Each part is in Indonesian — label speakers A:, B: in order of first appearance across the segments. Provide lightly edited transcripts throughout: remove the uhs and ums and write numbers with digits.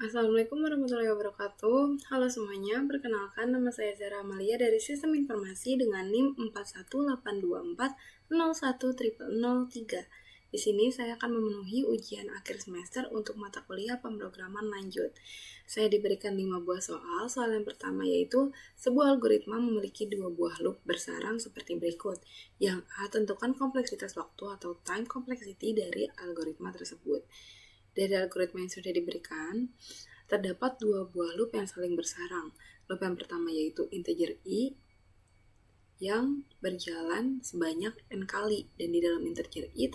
A: Assalamualaikum warahmatullahi wabarakatuh. Halo semuanya, perkenalkan nama saya Zara Amalia dari Sistem Informasi dengan NIM 4182401003. Di sini saya akan memenuhi ujian akhir semester untuk mata kuliah pemrograman lanjut. Saya diberikan 5 buah soal. Soal yang pertama yaitu sebuah algoritma memiliki 2 buah loop bersarang seperti berikut. Yang A, tentukan kompleksitas waktu atau time complexity dari algoritma tersebut. Dari algoritma yang sudah diberikan, terdapat 2 buah loop yang saling bersarang. Loop yang pertama yaitu integer i yang berjalan sebanyak n kali, dan di dalam integer i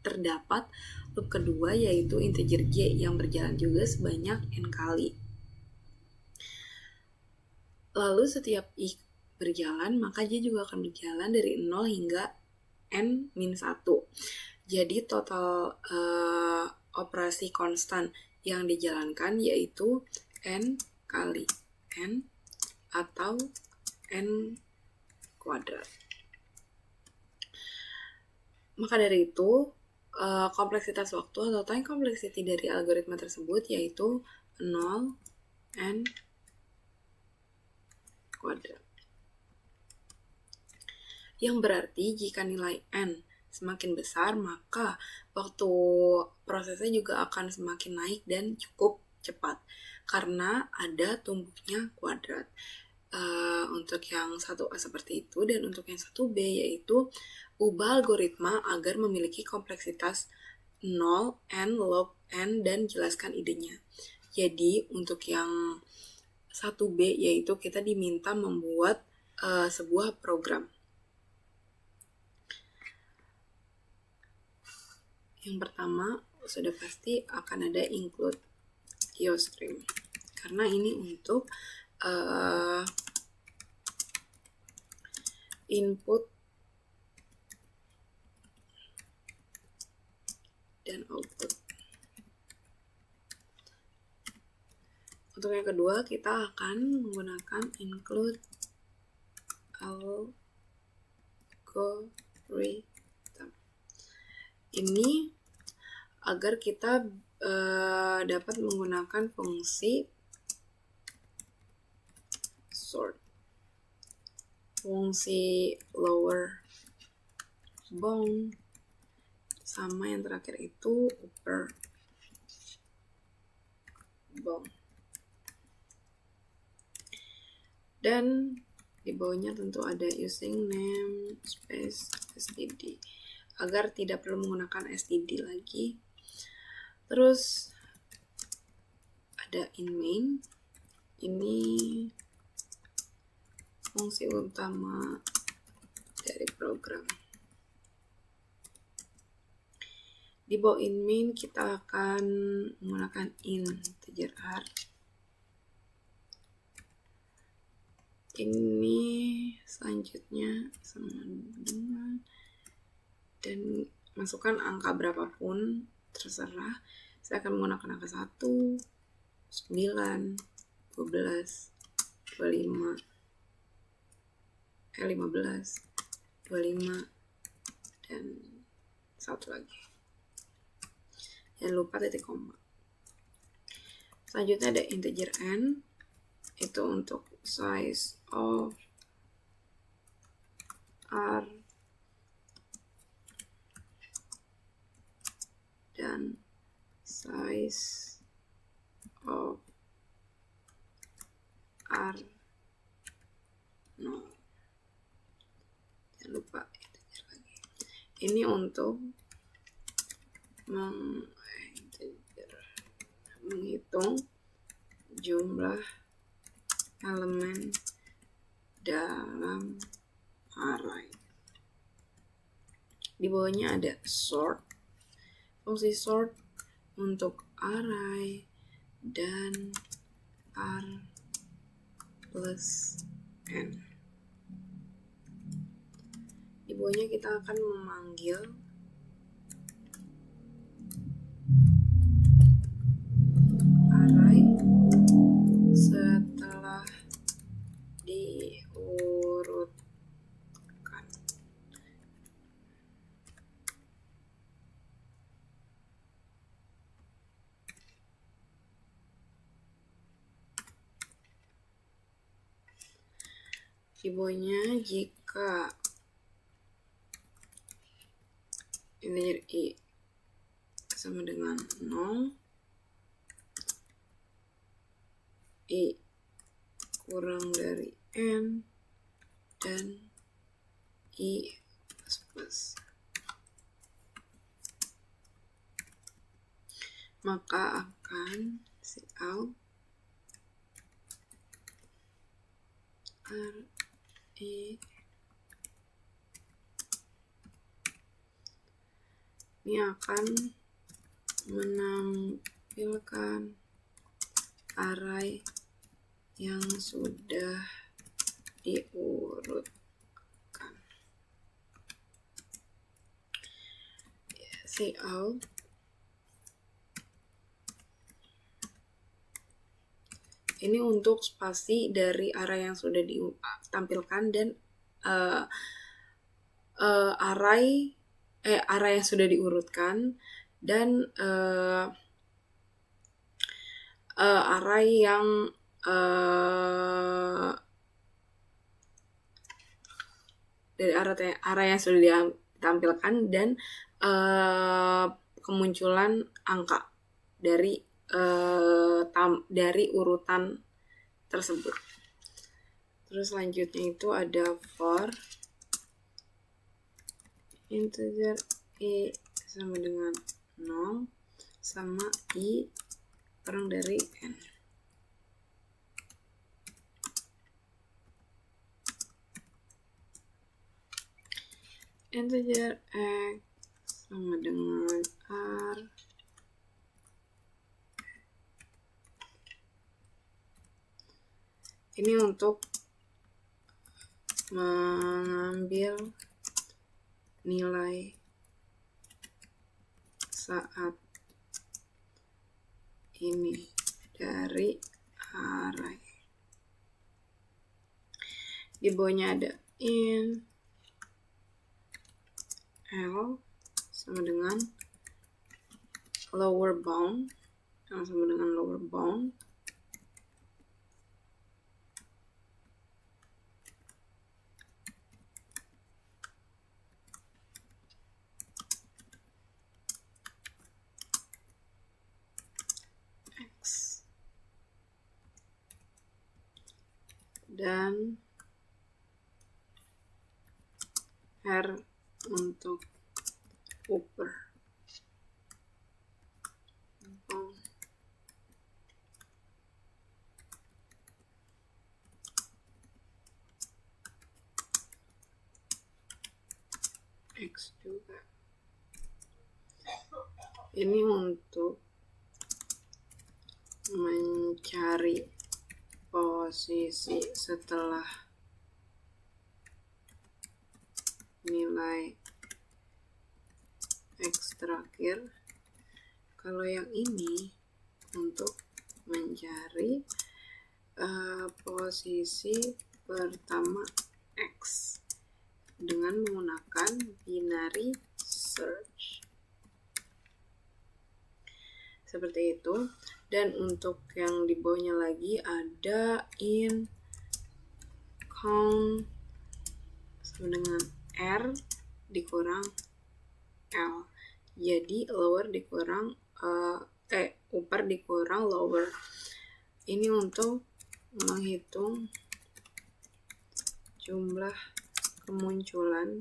A: terdapat loop kedua yaitu integer j yang berjalan juga sebanyak n kali. Lalu setiap i berjalan, maka j juga akan berjalan dari 0 hingga n-1. Jadi total operasi konstan yang dijalankan yaitu n kali n atau n kuadrat. Maka dari itu, kompleksitas waktu atau time complexity dari algoritma tersebut yaitu 0 n kuadrat. Yang berarti jika nilai n semakin besar, maka waktu prosesnya juga akan semakin naik dan cukup cepat karena ada tumbuhnya kuadrat. Untuk yang 1A seperti itu, dan untuk yang 1B yaitu ubah algoritma agar memiliki kompleksitas 0, n, log n, dan jelaskan idenya. Jadi untuk yang 1B yaitu kita diminta membuat sebuah program. Yang pertama sudah pasti akan ada include IOStream karena ini untuk input dan output. Untuk yang kedua kita akan menggunakan include algorithm. Ini agar kita dapat menggunakan fungsi sort, fungsi lower bound, sama yang terakhir itu upper bound. Dan di bawahnya tentu ada using name space std agar tidak perlu menggunakan std lagi. Terus ada in main, ini fungsi utama dari program. Di bawah in main kita akan menggunakan integer r. Ini selanjutnya sama dengan, dan masukkan angka berapapun terserah. Saya akan menggunakan angka 1, 9, 12, 25, 15, 25, dan satu lagi. Jangan lupa titik koma. Selanjutnya ada integer n, itu untuk size of r dan size of r 0. Jangan lupa integer lagi. Ini untuk menghitung jumlah elemen dalam array. Di bawahnya ada sort, fungsi sort untuk array dan r plus n. Di bawahnya kita akan memanggil array setelah diurutkan. Ibonya jika integer i sama dengan 0, i kurang dari n, dan i plus, maka akan Cout R I ini akan menampilkan array yang sudah diurutkan. Cout ini untuk spasi dari array yang sudah ditampilkan dan array yang sudah diurutkan, dan array yang dari array yang sudah ditampilkan, dan kemunculan angka dari urutan tersebut. Terus selanjutnya itu ada for integer i sama dengan 0 sama i kurang dari n. Integer x sama dengan r ini untuk mengambil nilai saat ini dari array. Di bawahnya ada int L sama dengan lower bound, sama dengan lower bound, x, dan R untuk upper bound. X juga. Ini untuk mencari posisi setelah nilai X terakhir. Kalau yang ini untuk mencari posisi pertama X dengan menggunakan binary search. Seperti itu. Dan untuk yang di bawahnya lagi ada int count sama dengan R dikurang L. Jadi lower dikurang upper dikurang lower. Ini untuk menghitung jumlah kemunculan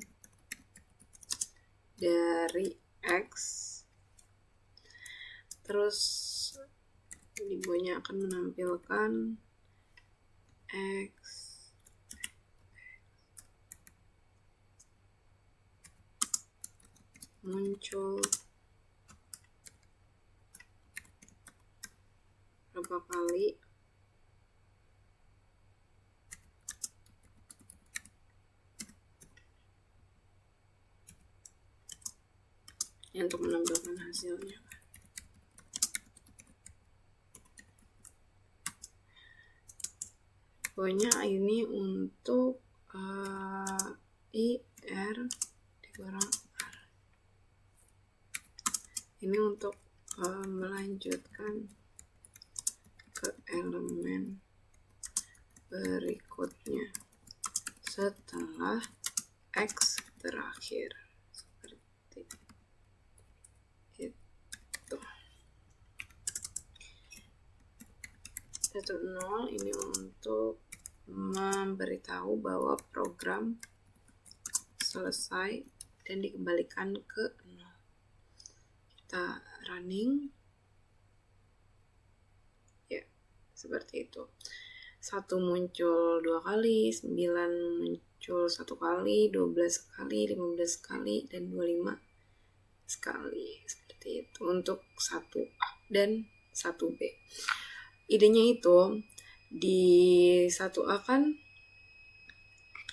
A: dari X. Terus di bawahnya akan menampilkan X muncul berapa kali, untuk menampilkan hasilnya. Pokoknya ini untuk IR dikurang R. Ini untuk melanjutkan ke elemen berikutnya. setelah X terakhir. Seperti itu. 1,0 ini untuk memberitahu bahwa program selesai dan dikembalikan ke 0. Kita running. Ya, seperti itu. 1 muncul 2 kali, 9 muncul 1 kali, 12 kali, 15 kali, dan 25 sekali. Seperti itu untuk 1A dan 1B. Idenya itu di 1A kan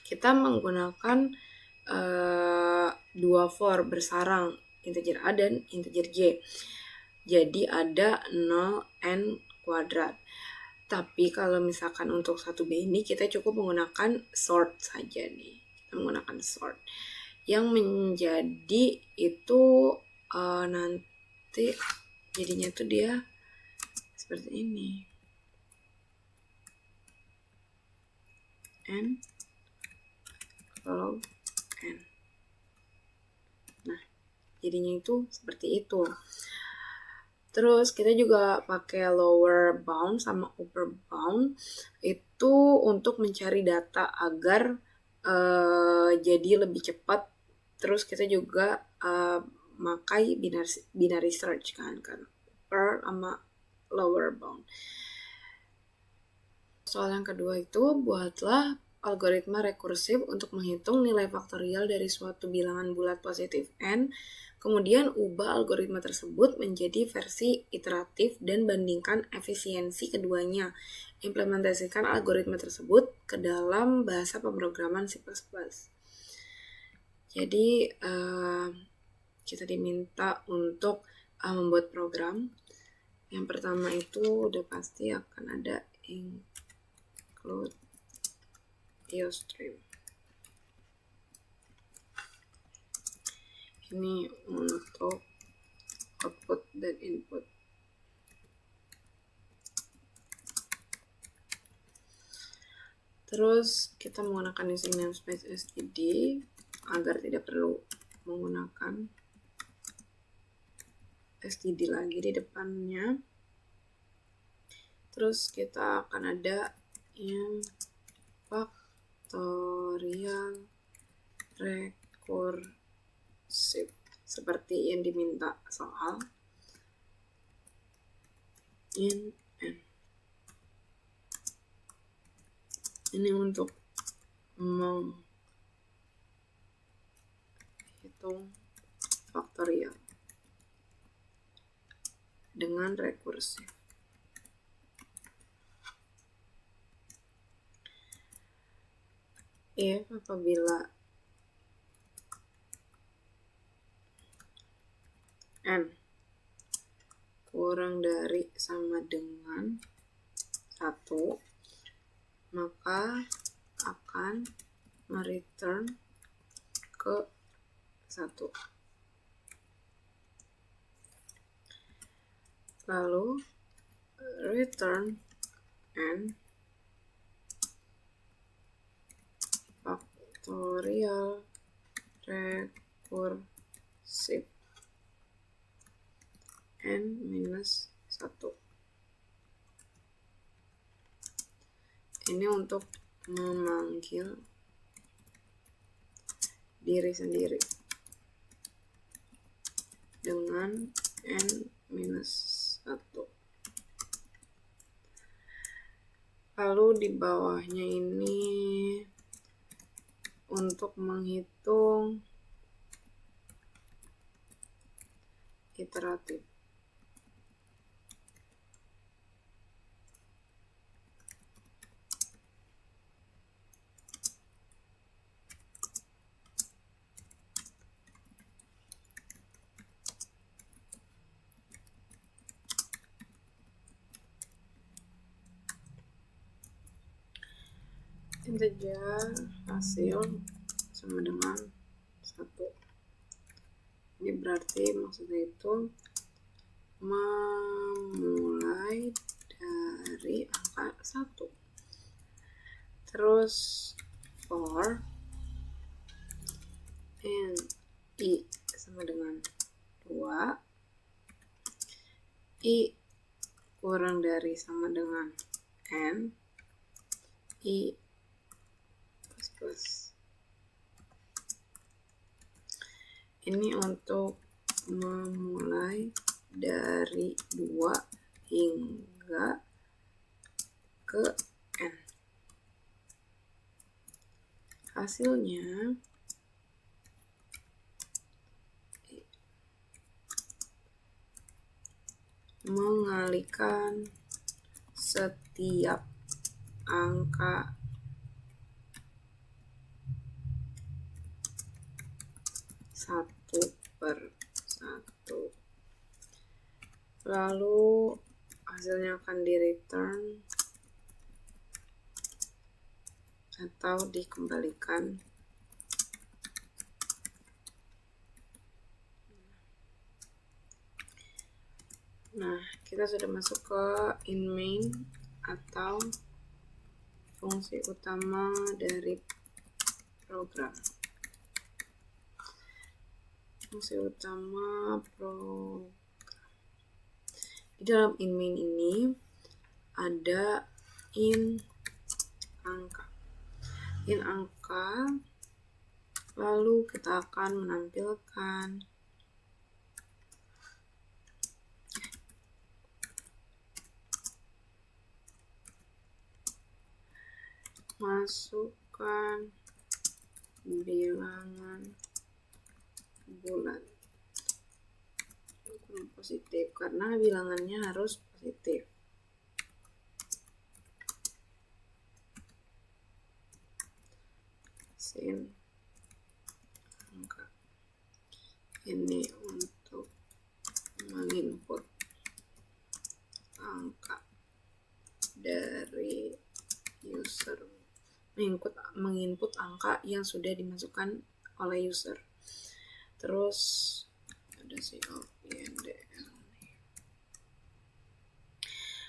A: kita menggunakan 2 for bersarang, integer A dan integer J. Jadi ada 0n kuadrat. Tapi kalau misalkan untuk 1B ini kita cukup menggunakan sort saja nih. Kita menggunakan sort. Yang menjadi itu nanti jadinya tuh dia seperti ini. N log n. Nah, jadinya itu seperti itu. Terus kita juga pakai lower bound sama upper bound itu untuk mencari data agar jadi lebih cepat. Terus kita juga pakai binary search kan upper sama lower bound. Soal yang kedua itu, buatlah algoritma rekursif untuk menghitung nilai faktorial dari suatu bilangan bulat positif n. Kemudian ubah algoritma tersebut menjadi versi iteratif dan bandingkan efisiensi keduanya. Implementasikan algoritma tersebut ke dalam bahasa pemrograman C++. Jadi kita diminta untuk membuat program. Yang pertama itu udah pasti akan ada include IOStream. Ini untuk output dan input. Terus kita menggunakan using namespace std agar tidak perlu menggunakan std lagi di depannya. Terus kita akan ada yang factorial recursive seperti yang diminta soal in n. Ini untuk menghitung faktorial dengan rekursif. If apabila n kurang dari sama dengan 1, maka akan mereturn ke 1. Lalu return n factorial recursive n minus 1. Ini untuk memanggil diri sendiri dengan n minus 1. Lalu di bawahnya ini untuk menghitung iteratif. Integer hasil sama dengan 1. Ini berarti maksudnya itu memulai dari angka 1. Terus for kurang dari sama dengan n i plus. Ini untuk memulai dari 2 hingga ke n. Hasilnya mengalihkan setiap angka satu per satu. Lalu hasilnya akan di return atau dikembalikan. Nah, kita sudah masuk ke in main atau fungsi utama dari program. Fungsi utama program. Di dalam in main ini ada in angka. In angka, lalu kita akan menampilkan masukkan bilangan bulat positif karena bilangannya harus positif. Sin angka ini untuk menginput angka dari user, menginput angka yang sudah dimasukkan oleh user. Terus ada COPNDL.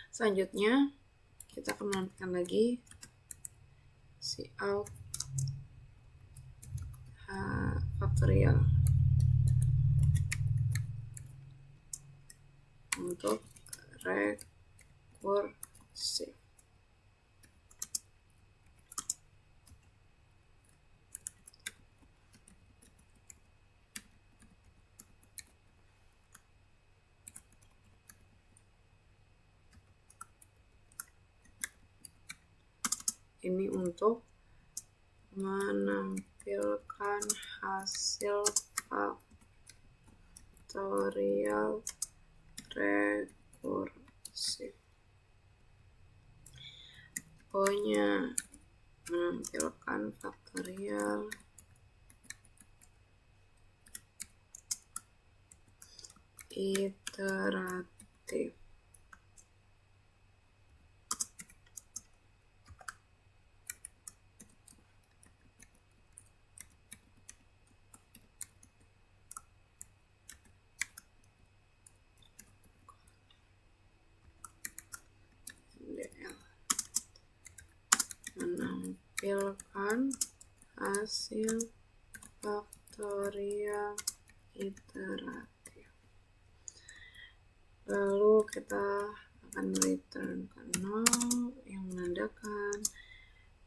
A: Selanjutnya kita akan menambahkan lagi cout faktorial untuk rekursif. Ini untuk menampilkan hasil faktorial rekursif. Pokoknya menampilkan faktorial iteratif. Menampilkan hasil faktorial iteratif. Lalu kita akan return ke 0 yang menandakan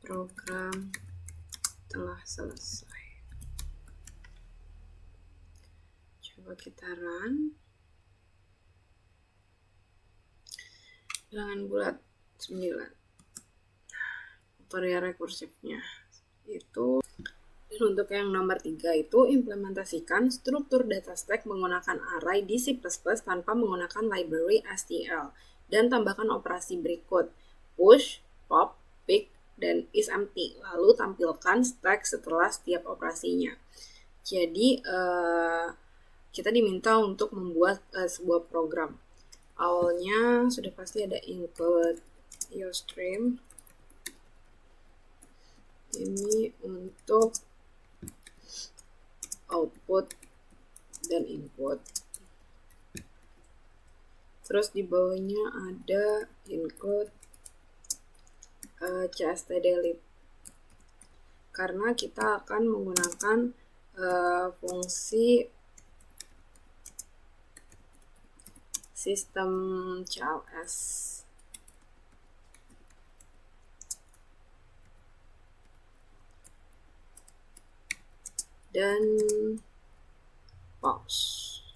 A: program telah selesai. Coba kita run. Bilangan bulat 9. Faktorial rekursifnya itu. Dan untuk yang nomor 3 itu implementasikan struktur data stack menggunakan array di C++ tanpa menggunakan library STL dan tambahkan operasi berikut push, pop, pick, dan isEmpty. Lalu tampilkan stack setelah setiap operasinya. Jadi kita diminta untuk membuat sebuah program. Awalnya sudah pasti ada include UStream. Ini untuk output dan input. Terus di bawahnya ada include cstdlib karena kita akan menggunakan fungsi sistem CLS. Dan pause.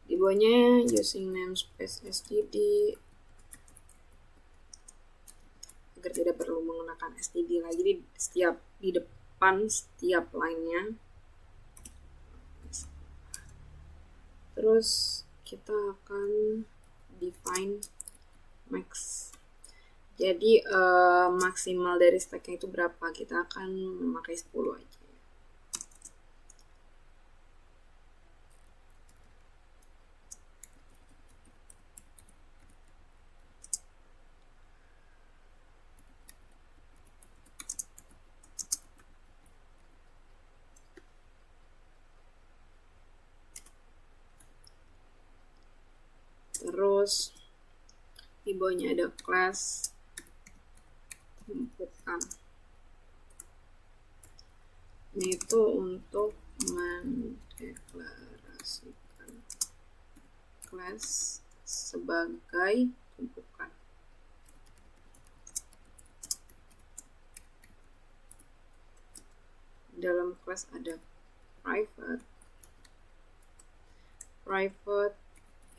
A: Di bawahnya using namespace std agar tidak perlu menggunakan std lagi di depan setiap line-nya. Terus kita akan define max. Jadi maksimal dari stacknya itu berapa? Kita akan memakai 10 aja. Terus di bawahnya ada class tumpukan. Ini itu untuk mendeklarasikan class sebagai tumpukan. Dalam class ada private,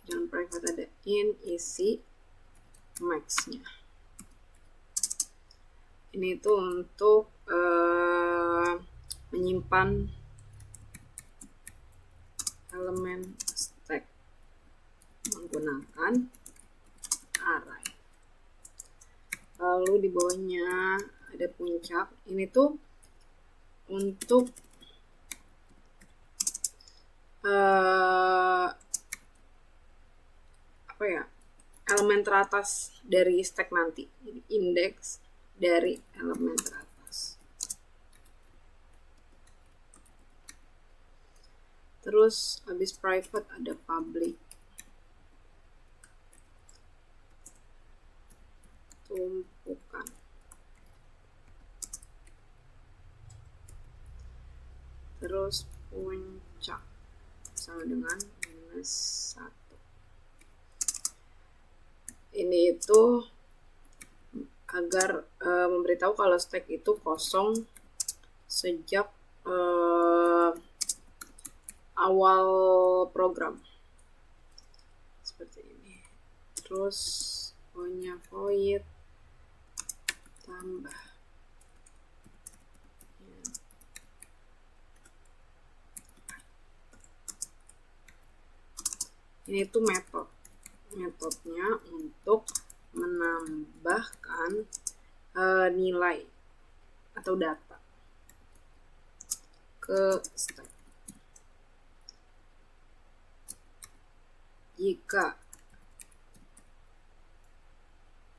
A: dan private ada in, isi, max-nya. Ini itu untuk menyimpan elemen stack menggunakan array. Lalu di bawahnya ada puncak. Ini tuh untuk elemen teratas dari stack nanti. Jadi indeks dari elemen teratas. Terus habis private ada public. Tumpukan. Terus puncak sama dengan -1. Ini itu agar memberitahu kalau stack itu kosong sejak awal program. Seperti ini. Terus punya void tambah. Ini tuh metodenya untuk menambahkan nilai atau data ke stack. Jika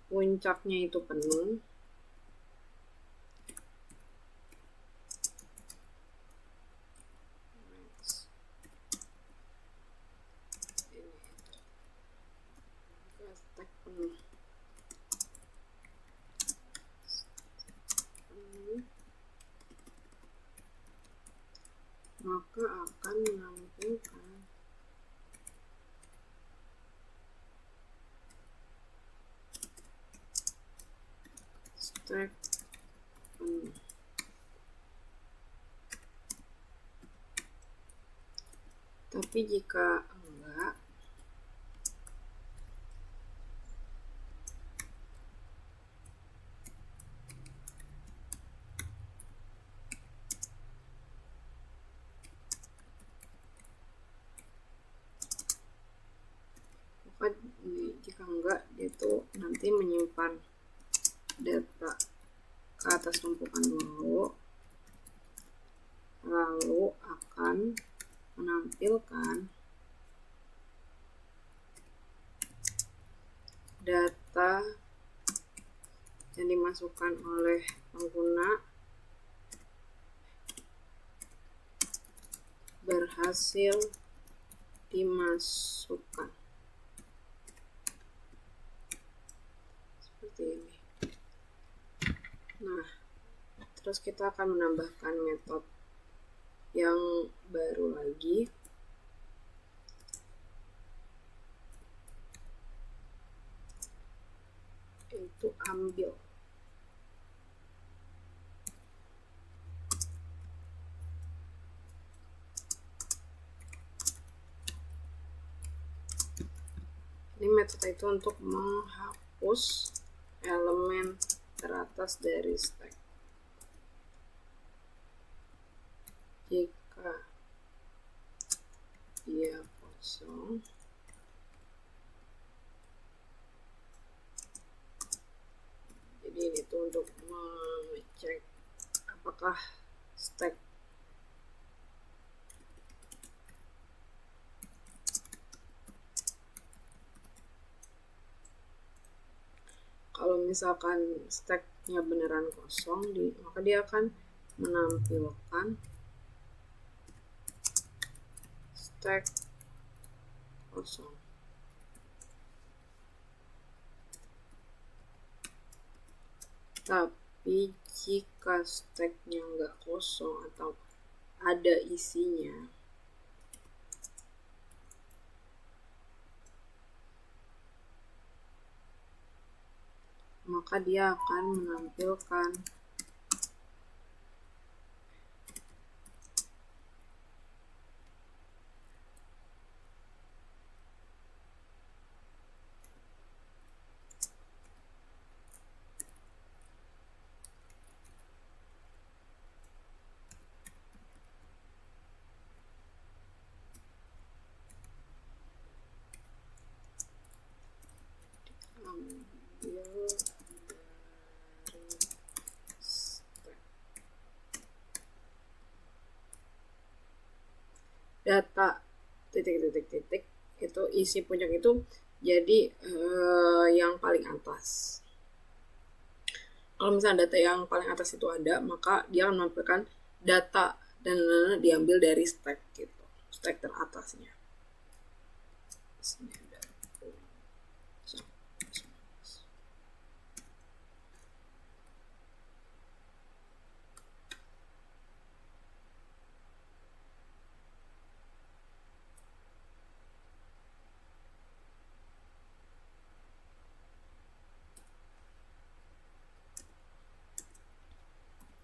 A: puncaknya itu penuh, stack penuh, maka akan menampilkan stack penuh. Tapi jika enggak, dia tuh nanti menyimpan data ke atas tumpukan dulu, lalu akan menampilkan data yang dimasukkan oleh pengguna berhasil dimasukkan. Seperti ini. Nah, terus kita akan menambahkan metode yang baru lagi. Itu ambil. Ini metode itu untuk menghapus elemen teratas dari stack. Jika dia kosong, jadi ini tuh untuk mengecek apakah stack kalau misalkan stacknya beneran kosong, maka dia akan menampilkan stack kosong. Tapi jika stacknya nggak kosong atau ada isinya, maka dia akan menampilkan ambil dari stack. Data titik itu isi puncak itu jadi yang paling atas. Kalau misalnya data yang paling atas itu ada, maka dia akan menampilkan data dan diambil dari stack gitu, stack teratasnya. Sini ada.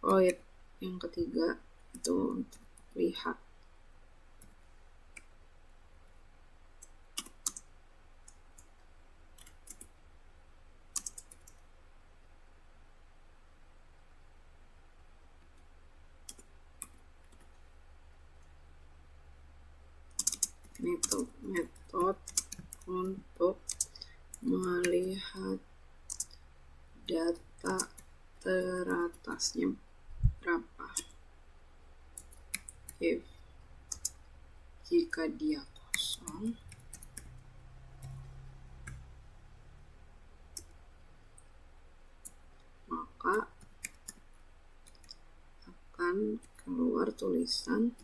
A: Oh ya, yang ketiga itu lihat. Ini tuh metode untuk melihat data teratasnya berapa. If jika dia kosong, maka akan keluar tulisan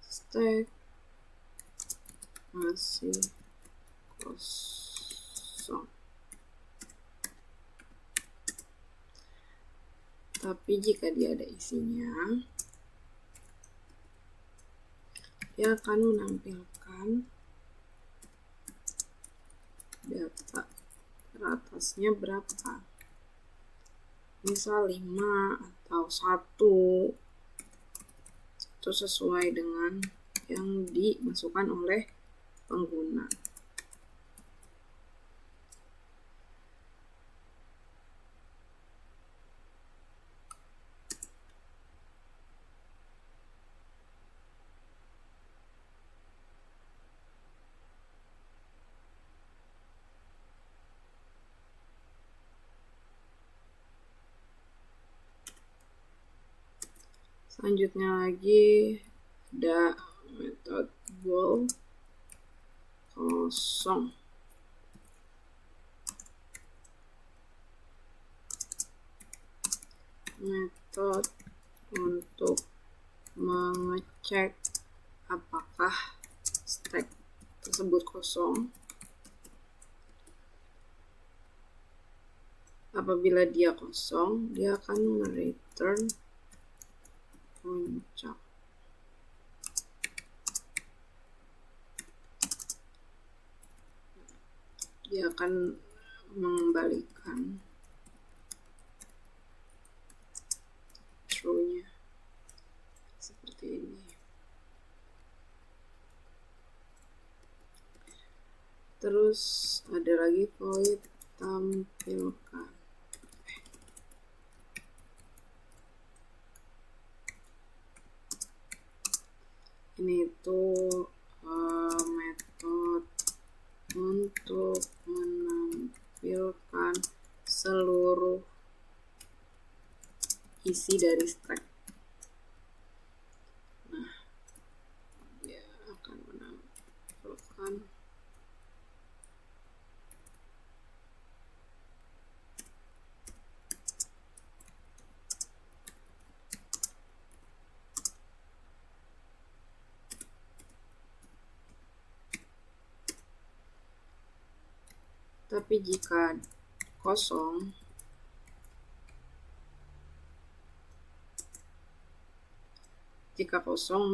A: stack masih kosong. Tapi jika dia ada isinya, dia akan menampilkan data teratasnya berapa. Misal 5 atau 1. Itu sesuai dengan yang dimasukkan oleh pengguna. Selanjutnya lagi ada metode bool kosong. Metode untuk mengecek apakah stack tersebut kosong. Apabila dia kosong, dia akan return puncak. Dia akan mengembalikan true-nya seperti ini. Terus ada lagi void tampilkan. Ini tuh metode untuk menampilkan seluruh isi dari stack. Nah, dia akan menampilkan tapi jika kosong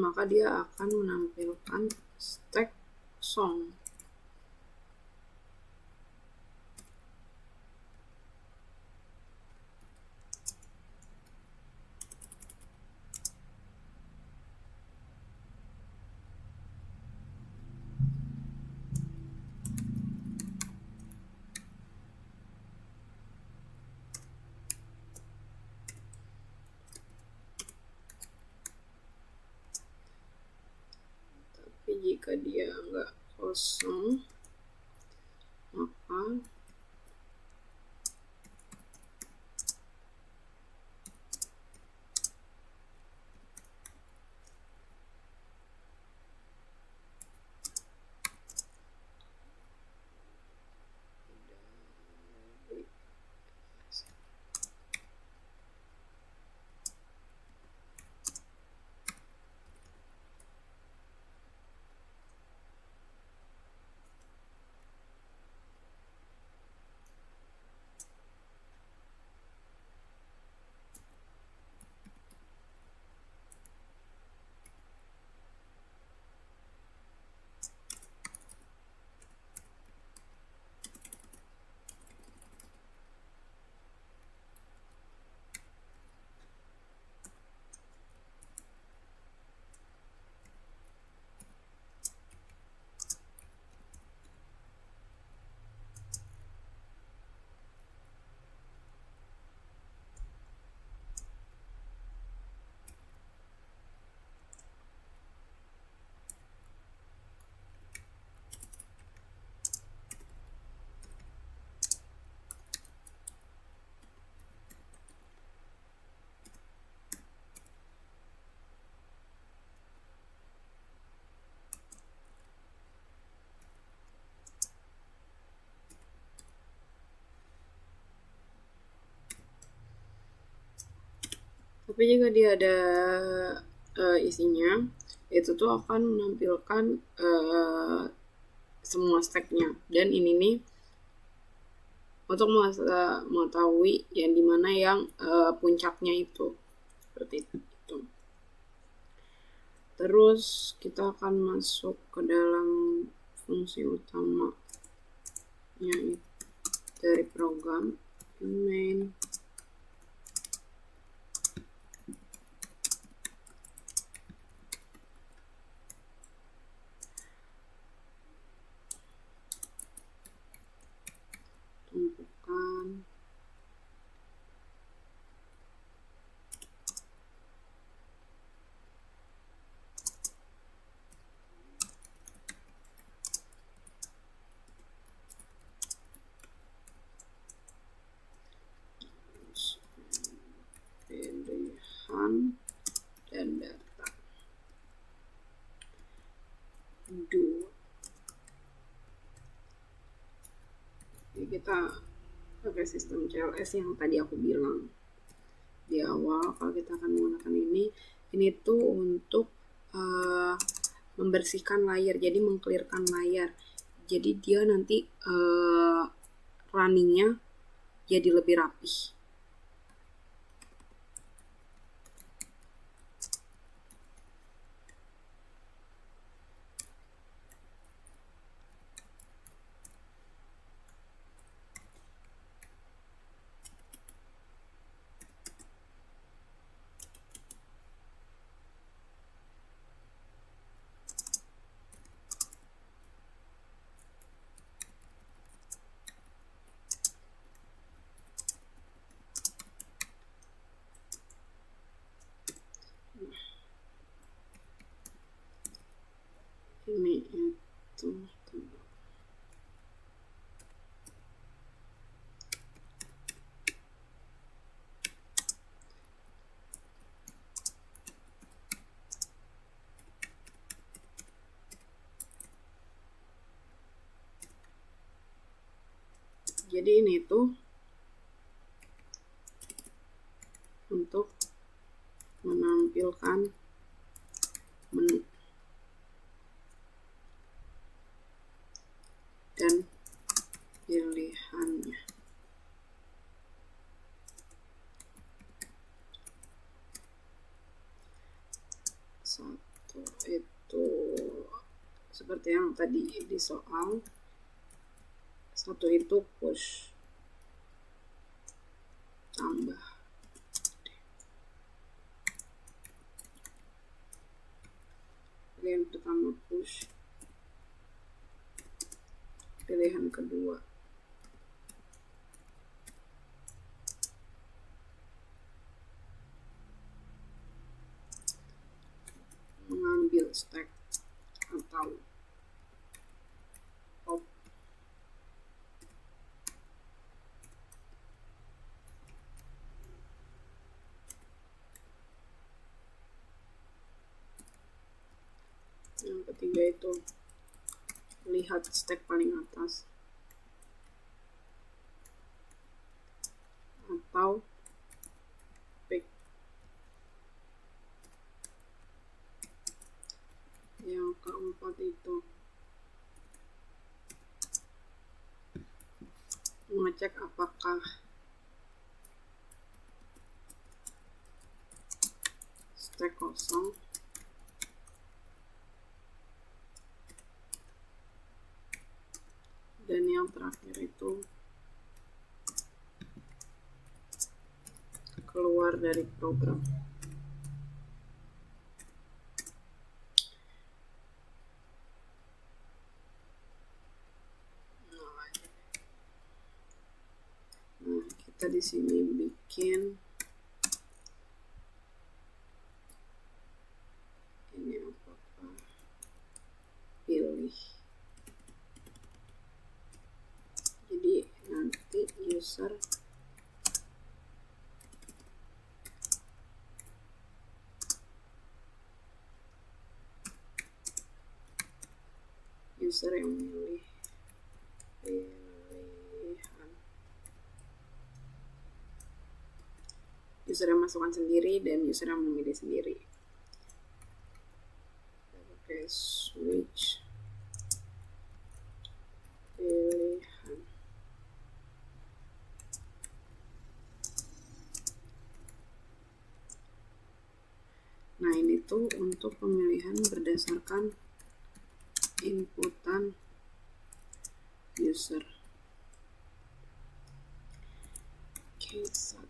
A: maka dia akan menampilkan stack kosong. Tapi jika dia nggak kosong, maka jika dia ada isinya, itu tuh akan menampilkan semua stacknya. Dan ini nih untuk mengetahui yang dimana yang puncaknya itu seperti itu. Terus kita akan masuk ke dalam fungsi utamanya dari program main. Tumpukan pilihan dan data. 2. Jadi kita pakai sistem CLS yang tadi aku bilang di awal. Kalau kita akan menggunakan ini tuh untuk membersihkan layar, jadi mengclearkan layar. Jadi dia nanti runningnya jadi lebih rapih. itu jadi ini tuh untuk menampilkan menu dan pilihannya. Satu itu seperti yang tadi di soal, satu itu push tambah. Pilihan pertama push, pilihan kedua mengambil stack atau pop. Yang ketiga itu lihat stack paling atas atau pick. Yang keempat itu mengecek apakah stack kosong. Dan yang terakhir itu keluar dari program. Nah, kita di sini bikin ini apakah pilih. Jadi nanti user yang memilih pilihan. User yang masukkan sendiri dan user yang memilih sendiri. Oke, switch pilihan. Nah, ini tuh untuk pemilihan berdasarkan inputan user. Case 1.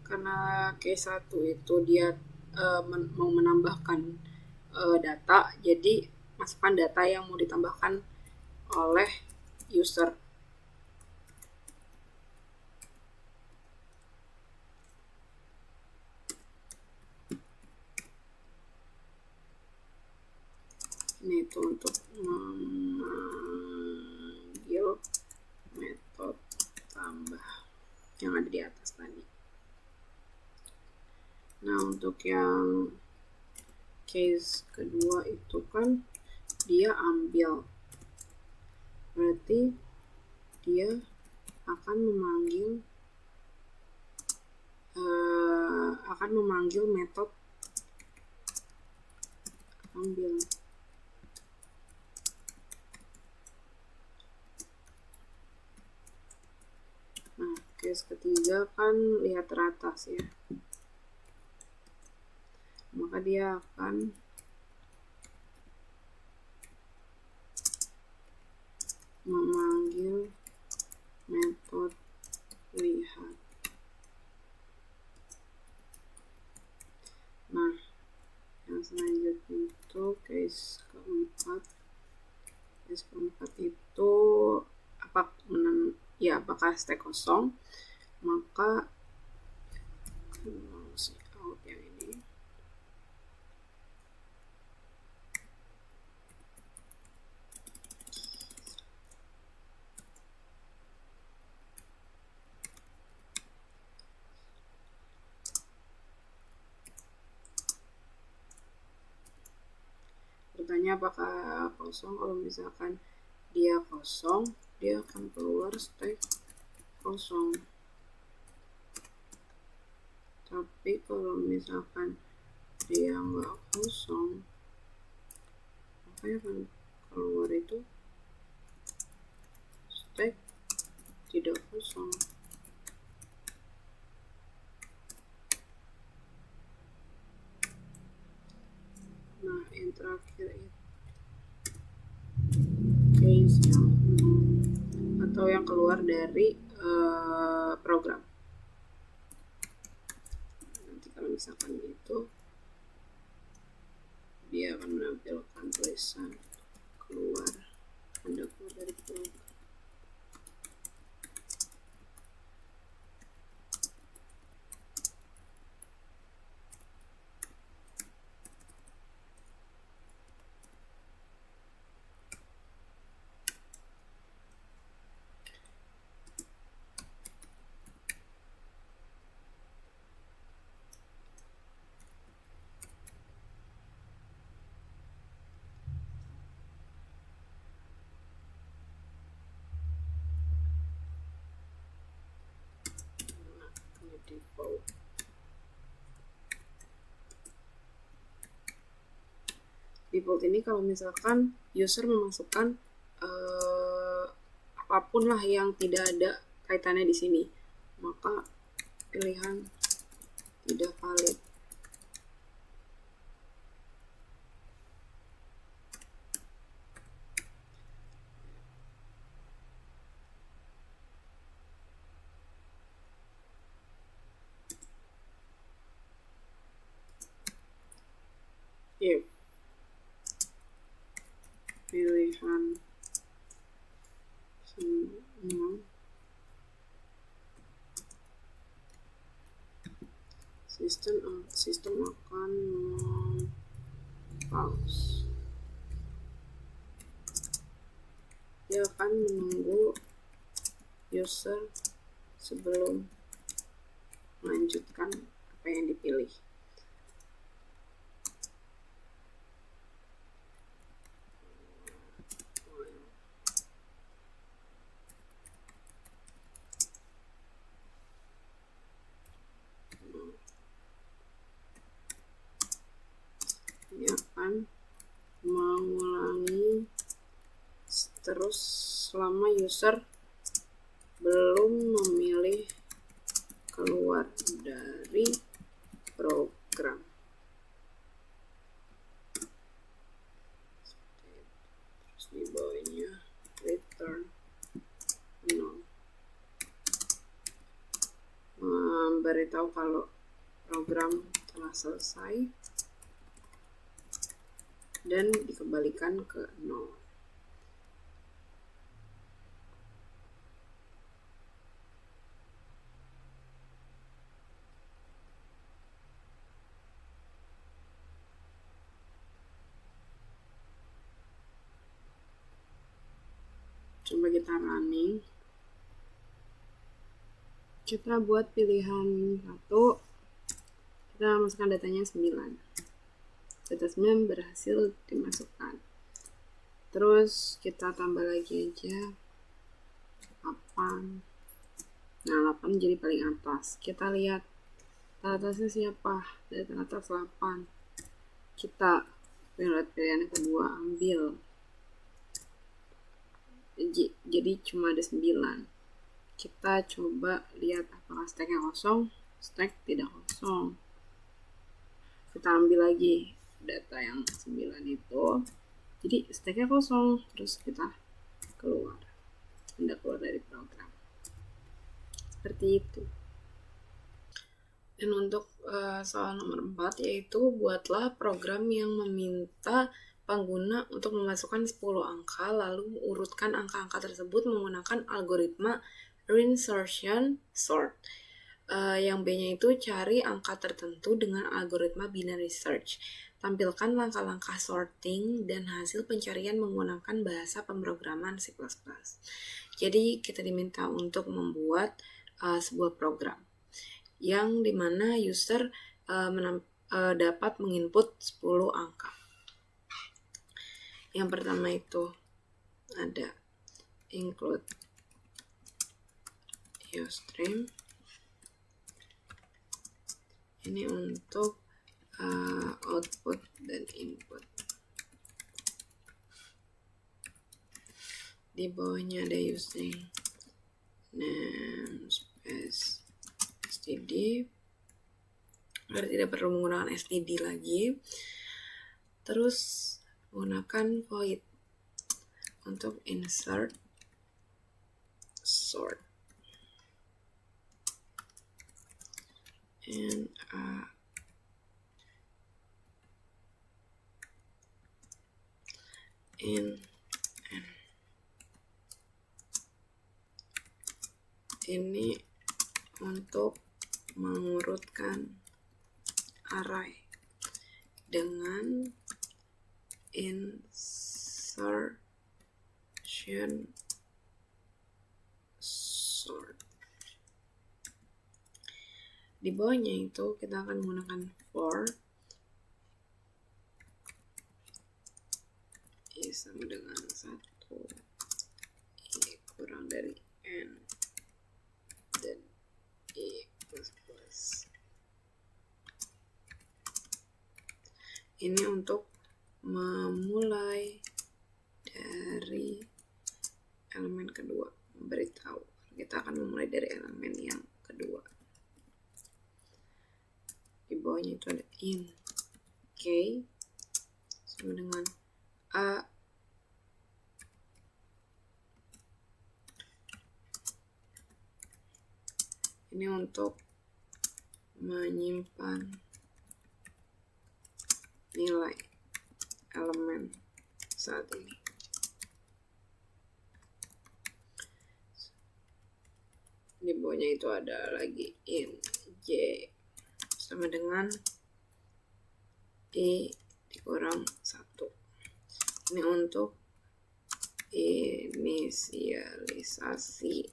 A: Karena case 1 itu dia mau menambahkan data, jadi masukkan data yang mau ditambahkan oleh user. Ini itu untuk memanggil metode tambah yang ada di atas tadi. Nah, untuk yang case kedua itu kan dia ambil, berarti dia akan memanggil metode ambil. Nah, case ketiga kan lihat teratas ya. maka dia akan memanggil metode lihat. Nah, yang selanjutnya itu case keempat itu apakah stack kosong, maka out yang ini bertanya apakah kosong. Kalau misalkan dia kosong, dia akan keluar stack kosong. Tapi kalau misalkan dia nggak kosong, maka akan keluar itu stack tidak kosong. Nah, yang terakhir itu case yang atau yang keluar dari program. Nanti kalau misalkan itu, dia akan menampilkan tulisan keluar dari program. Default. Default ini kalau misalkan user memasukkan apapun lah yang tidak ada kaitannya di sini, maka pilihan tidak valid. If pilihan semua sistem akan pause. Dia akan menunggu user sebelum melanjutkan apa yang dipilih. Ini akan mengulangi terus selama user belum memilih keluar dari program. Terus di bawahnya return 0, memberitahu kalau program telah selesai dan dikembalikan ke 0. Coba kita running. Kita buat pilihan 1, kita masukkan datanya 9. Data 9 berhasil dimasukkan. Terus kita tambah lagi aja 8. Nah, 8 jadi paling atas. Kita lihat data atasnya siapa? Data atas 8. Kita pilihan yang kedua, ambil. Jadi cuma ada 9. Kita coba lihat apakah stacknya kosong. Stack tidak kosong. kita ambil lagi data yang 9 itu, jadi stacknya kosong, terus kita keluar dari program seperti itu. Dan untuk soal nomor 4 yaitu buatlah program yang meminta pengguna untuk memasukkan 10 angka lalu urutkan angka-angka tersebut menggunakan algoritma reinsertion sort. Yang B-nya itu cari angka tertentu dengan algoritma binary search. Tampilkan langkah-langkah sorting dan hasil pencarian menggunakan bahasa pemrograman C++. Jadi kita diminta untuk membuat sebuah program yang dimana user dapat menginput 10 angka. Yang pertama itu ada include usestream. Ini untuk output dan input. Di bawahnya ada using namespace std, berarti tidak perlu menggunakan std lagi. Terus menggunakan void untuk insert sort and ini untuk mengurutkan array dengan insertion sort. Di bawahnya itu kita akan menggunakan for i sama dengan 1, i kurang dari n, dan i plus plus. Ini untuk memulai dari elemen kedua, memberitahu kita akan memulai dari elemen yang kedua. Di bawahnya itu ada in k sama dengan a ini untuk menyimpan nilai elemen saat ini. Di bawahnya itu ada lagi in j sama dengan i dikurang 1. Ini untuk inisialisasi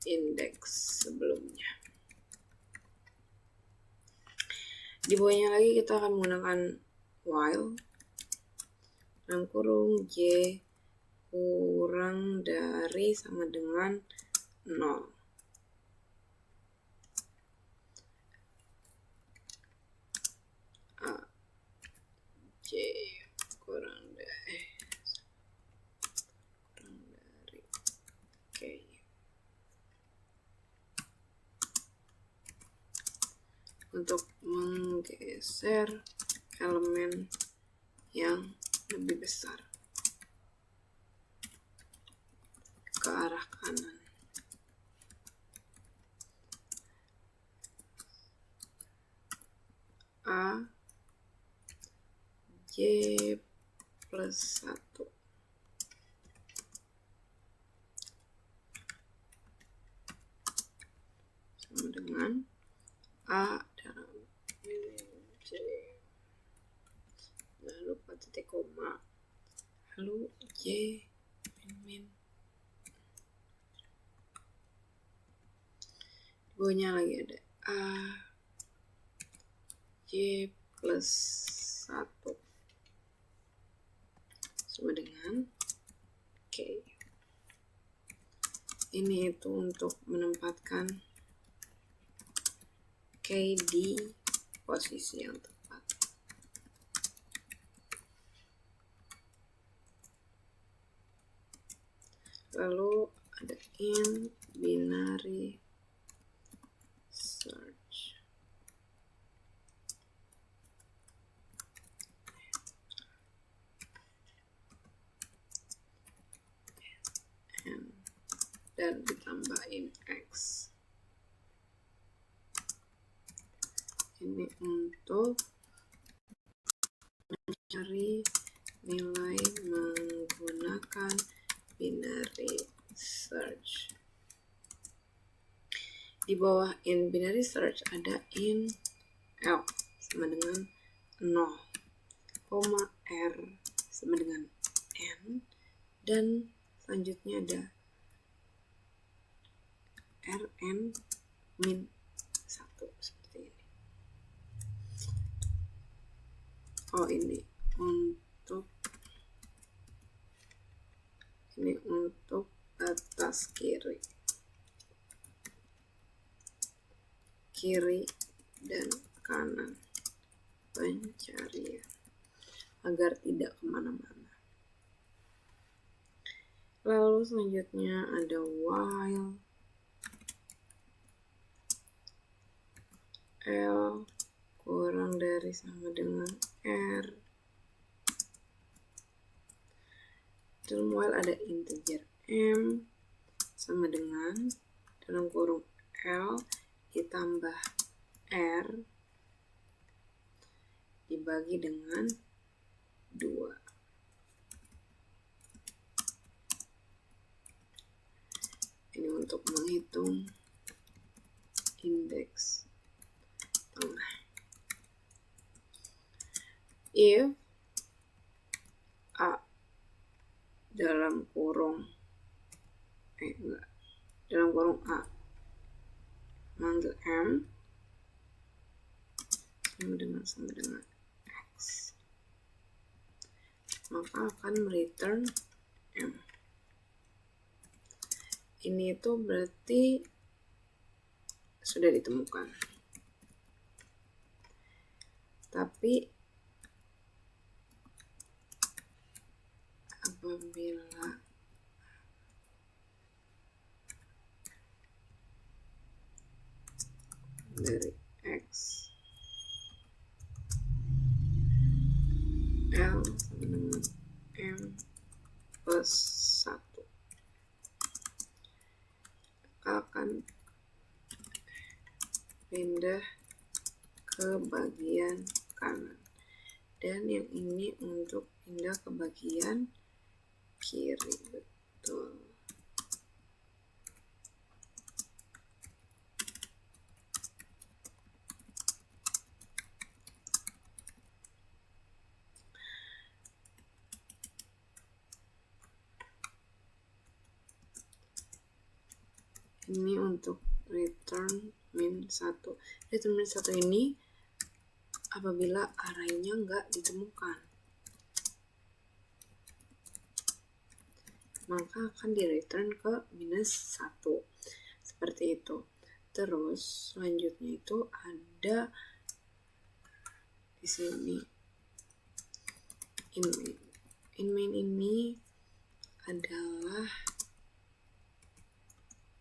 A: indeks sebelumnya. Di bawahnya lagi kita akan menggunakan while dalam kurung j kurang dari sama dengan 0. J kurang dari K. Untuk menggeser elemen yang lebih besar ke arah kanan. A J plus 1 sama dengan A dalam J, lalu titik koma, lalu J min. Bawahnya lagi ada A J plus 1 sama dengan K. Ini itu untuk menempatkan K di posisi yang tepat. Lalu ada in binary search. dan ditambahin X. Ini untuk mencari nilai menggunakan binary search. Di bawah in binary search ada in L sama dengan 0, R sama dengan N, dan selanjutnya ada Rn min 1 seperti ini. Ini untuk atas kiri dan kanan pencarian agar tidak kemana-mana. Lalu selanjutnya ada while L kurang dari sama dengan R, dalam while ada integer M sama dengan dalam kurung L ditambah R dibagi dengan 2. Ini untuk menghitung indeks tengah. If A dalam kurung A manggil M sama dengan X, maka akan return M. Ini itu berarti sudah ditemukan. Tapi apabila dari X L sama dengan M plus 1 akan pindah ke bagian kanan, dan yang ini untuk pindah ke bagian kiri. Betul. Ini untuk return min 1. Return min 1 ini apabila arraynya nggak ditemukan, maka akan di return ke minus 1 seperti itu. Terus selanjutnya itu ada di sini in main ini adalah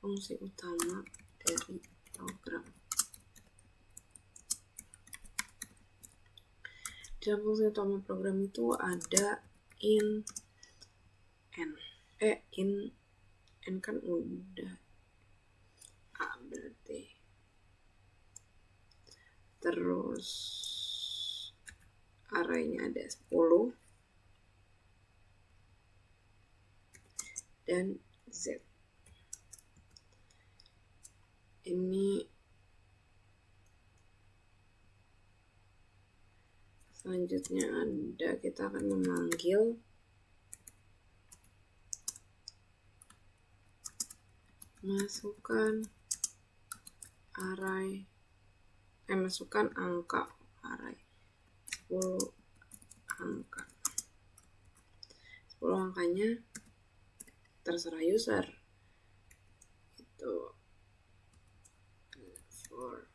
A: fungsi utama dari program. Dalam fungsi utama program itu ada in n kan udah A berarti. Terus arraynya ada 10 dan Z. Ini selanjutnya ada, kita akan memanggil masukkan angka array 10 angka. 10 angkanya terserah user. Itu for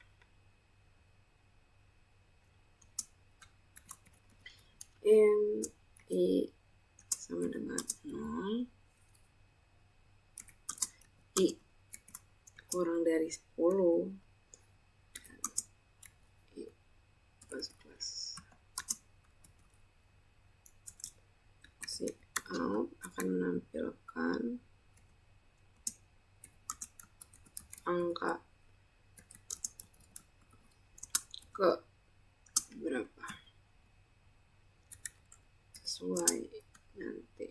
A: in I sama dengan 0, I kurang dari 10, dan I plus. Si out akan menampilkan angka ke berapa sesuai nanti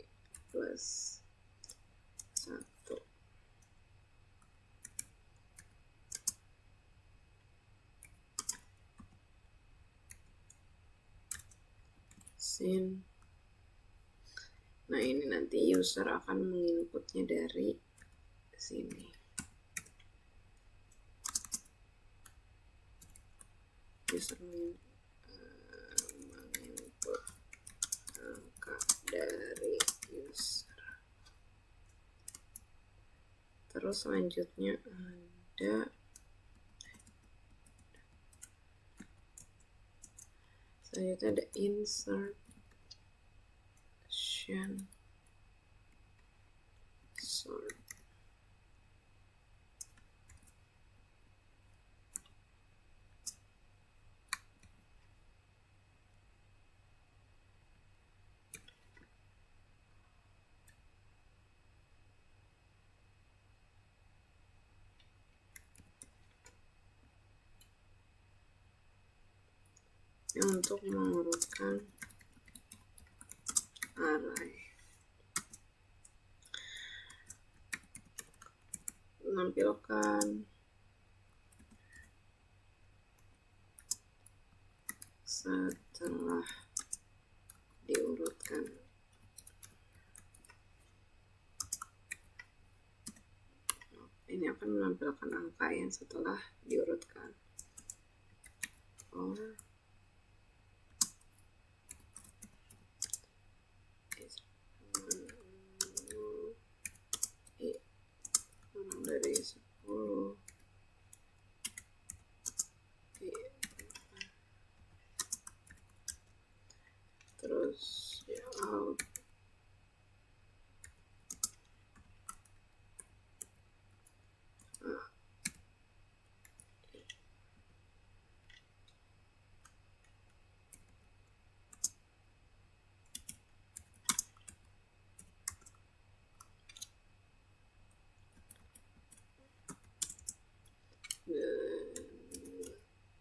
A: plus 1. Sin. Nah, ini nanti user akan menginputnya dari sini. User menginput angka dari user. Terus selanjutnya ada insertion sort. Untuk mengurutkan array. Menampilkan setelah diurutkan. Ini akan menampilkan angka yang setelah diurutkan. Kurang dari 10. Terus out.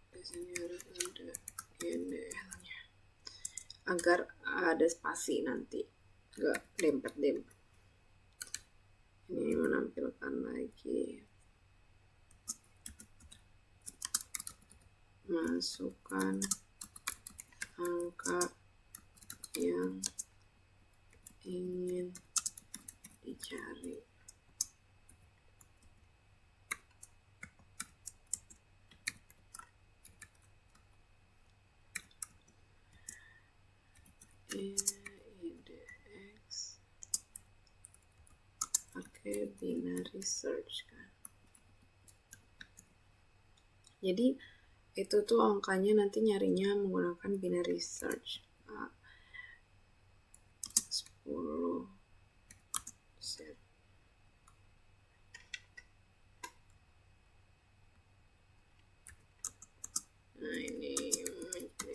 A: Biasanya harus ada ini agar ada spasi nanti, nggak dempet-dempet. Ini menampilkan lagi masukkan angka yang ingin dicari. Index pakai binary search kan. Jadi itu tuh angkanya nanti nyarinya menggunakan binary search. 10 set. Nah, ini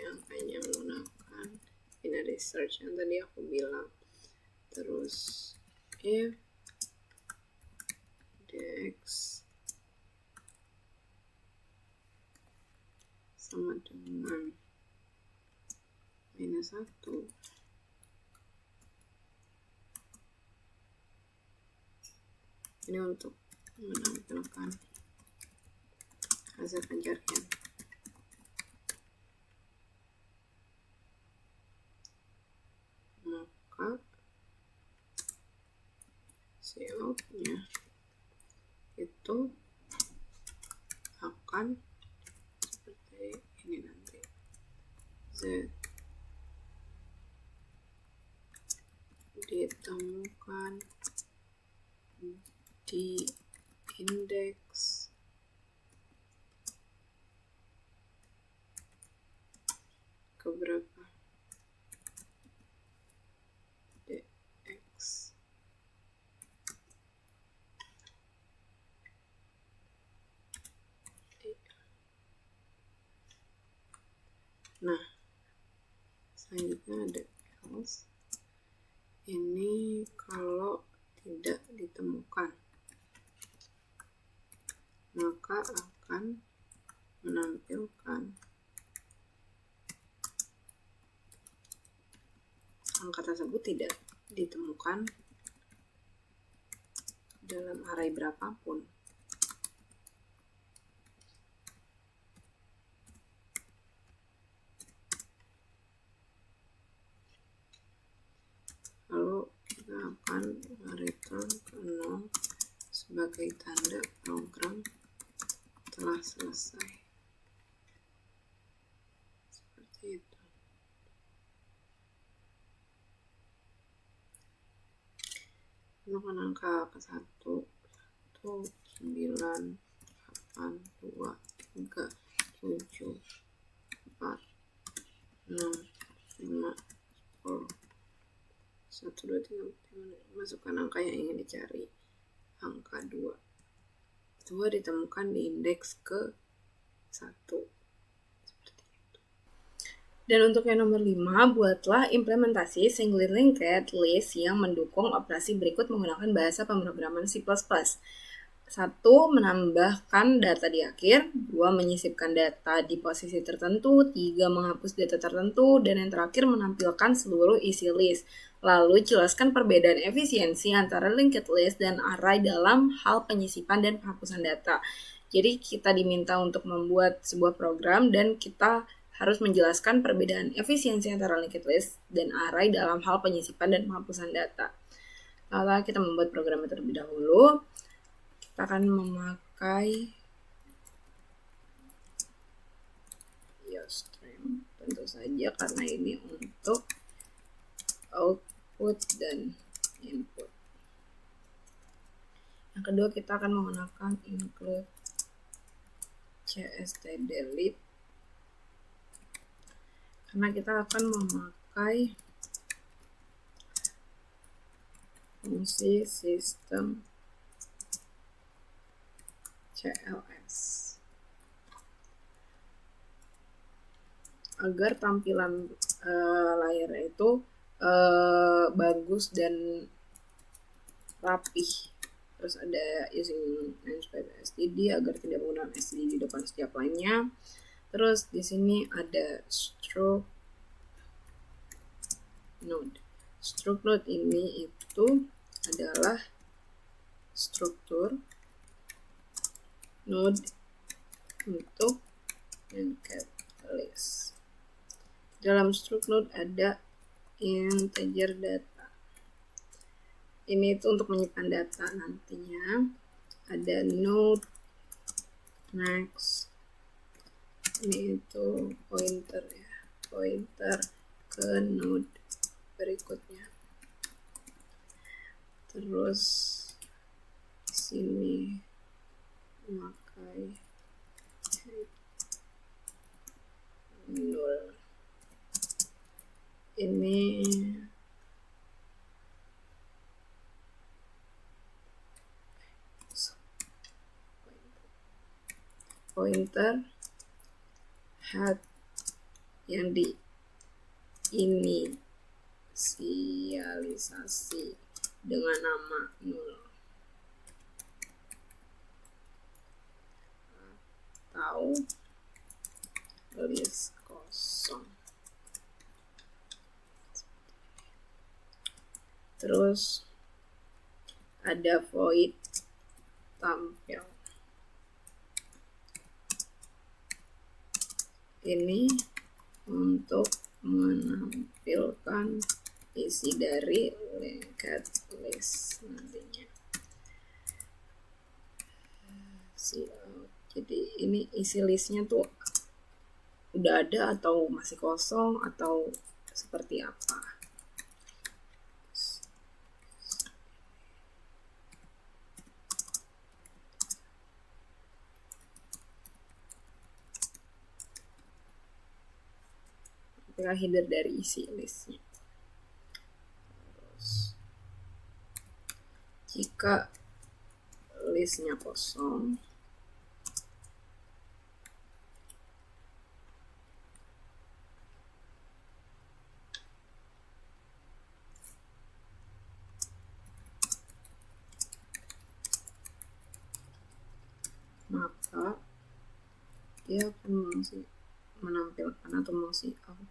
A: angkanya menggunakan binary search yang tadi aku bilang. Terus if index sama dengan minus 1, ini untuk menampilkan hasil pencarian. Maka si outnya itu akan seperti ini nanti. Z ditemukan di indeks keberapa dx. Nah, selanjutnya ada else. Ini kalau tidak ditemukan. maka akan menampilkan angka tersebut tidak ditemukan dalam array berapapun. Lalu kita akan return ke 0 sebagai tanda program telah selesai. Seperti itu. Untuk angka ke 1, 9, 8, 2, 3, 7, 4, 6, 5, 10. 1, 2, 3, 4, 5. Masukkan angka yang ingin dicari. Angka 2. 2 ditemukan di indeks ke 1. Seperti itu. Dan untuk yang nomor 5, buatlah implementasi singly linked list yang mendukung operasi berikut menggunakan bahasa pemrograman C++. 1. Menambahkan data di akhir. 2. Menyisipkan data di posisi tertentu. 3. Menghapus data tertentu. Dan yang terakhir, menampilkan seluruh isi list. Lalu, jelaskan perbedaan efisiensi antara linked list dan array dalam hal penyisipan dan penghapusan data. Jadi, kita diminta untuk membuat sebuah program dan kita harus menjelaskan perbedaan efisiensi antara linked list dan array dalam hal penyisipan dan penghapusan data. Lalu, kita membuat programnya terlebih dahulu. Kita akan memakai stream tentu saja karena ini untuk output dan input. Yang kedua, kita akan menggunakan include cstdelete karena kita akan memakai fungsi sistem CLS agar tampilan layar itu bagus dan rapih. Terus ada using namespace std agar tidak menggunakan std di depan setiap line-nya. Terus di sini ada struct node. Struct node ini itu adalah struktur node untuk linked list. Dalam struct node ada integer data. Ini itu untuk menyimpan data nantinya. Ada node next. Ini itu pointer ya, pointer ke node berikutnya. Terus di sini memakai 0. Ini pointer head yang diinisialisasi dengan nama 0 atau list kosong. Terus ada void tampil. Ini untuk menampilkan isi dari linked list nantinya. Jadi ini isi listnya tuh udah ada atau masih kosong atau seperti apa. Kita header dari isi listnya. Terus, jika listnya kosong, bisa, dia akan menampilkan atau mengisi out.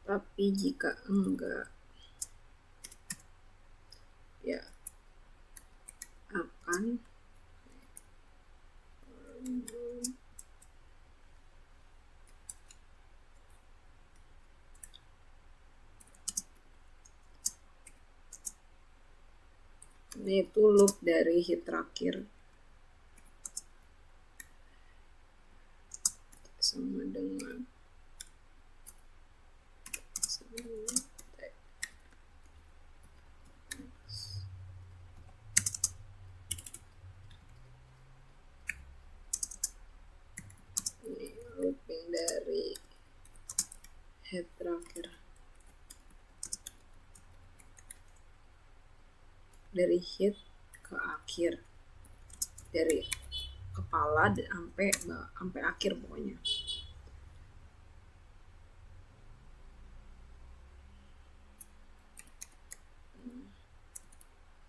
A: Tapi jika enggak, ya akan ini itu loop dari hit terakhir sama dengan ini looping dari hit terakhir, dari hit ke akhir, dari kepala sampai akhir pokoknya.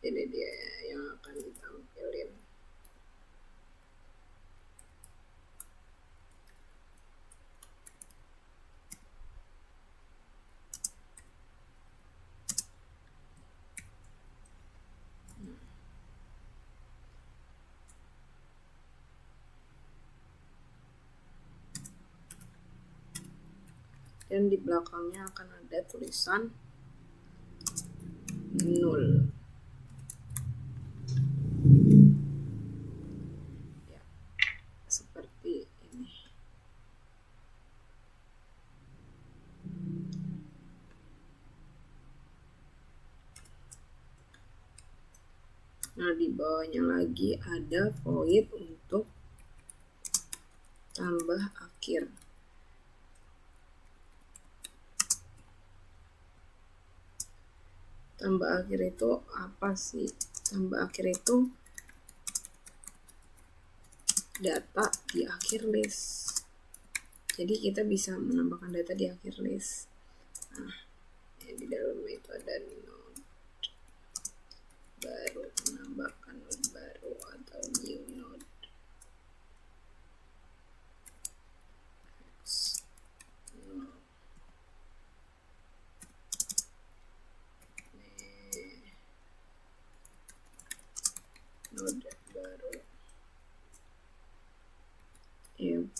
A: Ini dia yang akan ditampilin. Dan di belakangnya akan ada tulisan 0. Ya, seperti ini. Nah, di bawahnya lagi ada void untuk tambah akhir. Tambah akhir itu apa sih? Tambah akhir itu data di akhir list. Jadi kita bisa menambahkan data di akhir list. Nah, di dalam itu ada node baru, menambahkan node baru atau new node. Node baru. If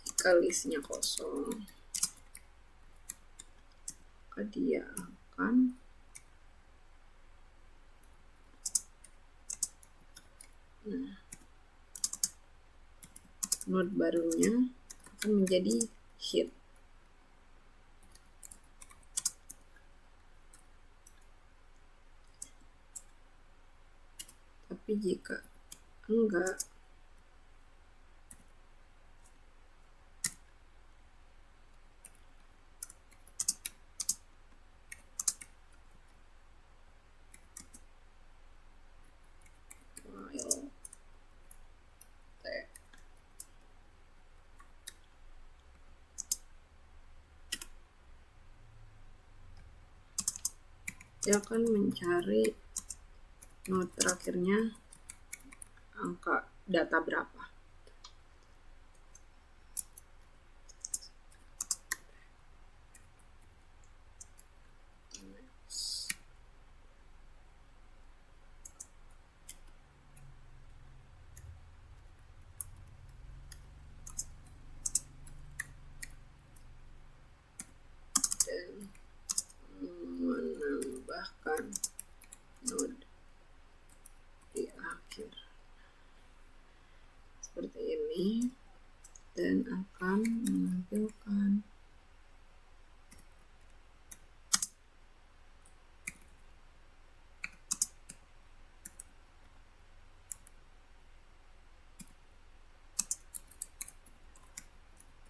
A: jika listnya kosong, maka dia akan node barunya akan menjadi hit. Tapi jika enggak, dia akan mencari node terakhirnya angka data berapa. Dan menambahkan node di akhir seperti ini, dan akan menampilkan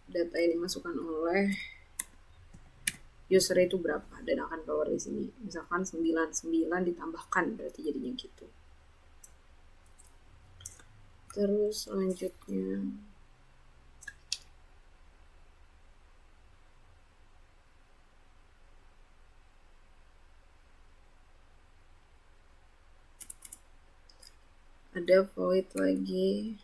A: data yang dimasukkan oleh user itu berapa dan akan keluar di sini. Misalkan 99 ditambahkan berarti jadinya gitu. Terus selanjutnya ada void lagi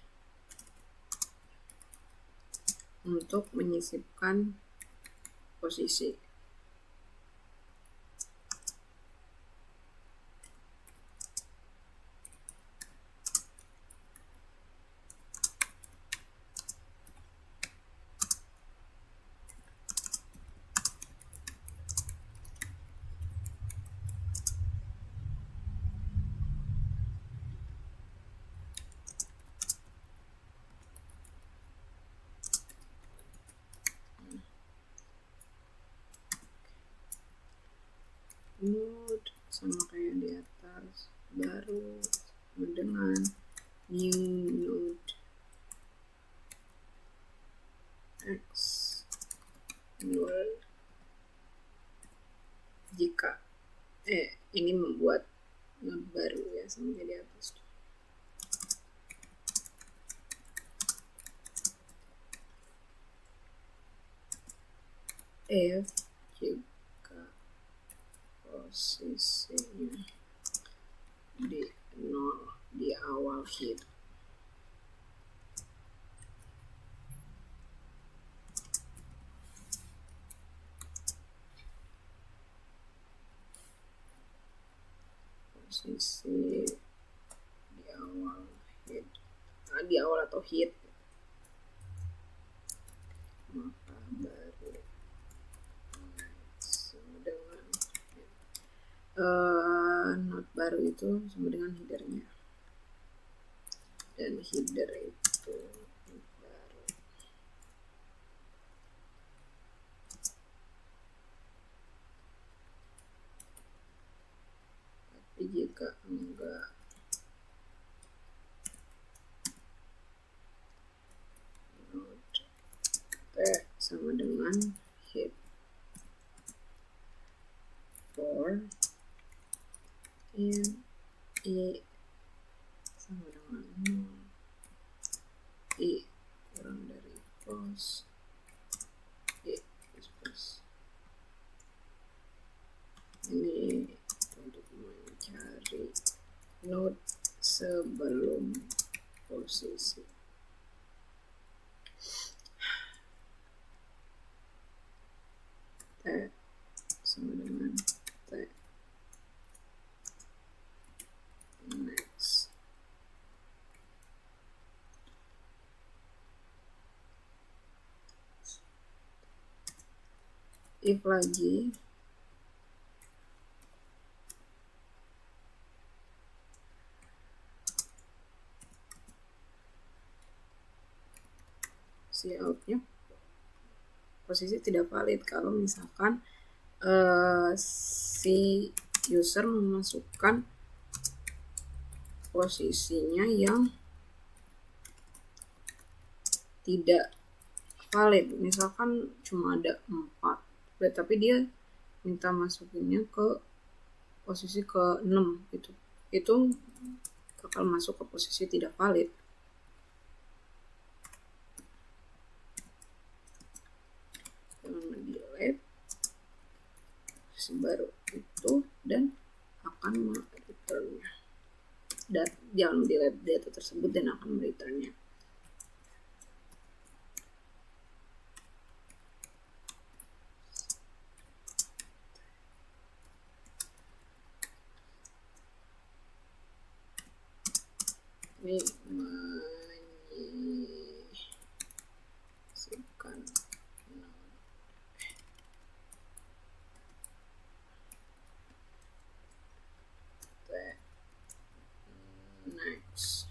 A: untuk menyisipkan posisi. Node sama kayak di atas, baru sama dengan new node x null jika ini membuat node baru ya sama kayak di atas. If jika posisinya di 0 di awal head. Posisi di awal head, di awal atau head, maka baru sama dengan node baru itu sama dengan headernya, dan header itu baru. Tapi jika enggak, node T sama dengan head for in I sama dengan 0, I kurang dari pos, I plus. Ini untuk mencari node sebelum posisi. T sama dengan T next. If lagi si outnya posisi tidak valid kalau misalkan si user memasukkan posisinya yang tidak valid, misalkan cuma ada 4, tapi dia minta masukinnya ke posisi ke 6 gitu, itu bakal masuk ke posisi tidak valid. Delete posisi baru itu dan akan mereturnnya, dan jangan delete data tersebut dan akan mereturnnya. Ini menyisipkan next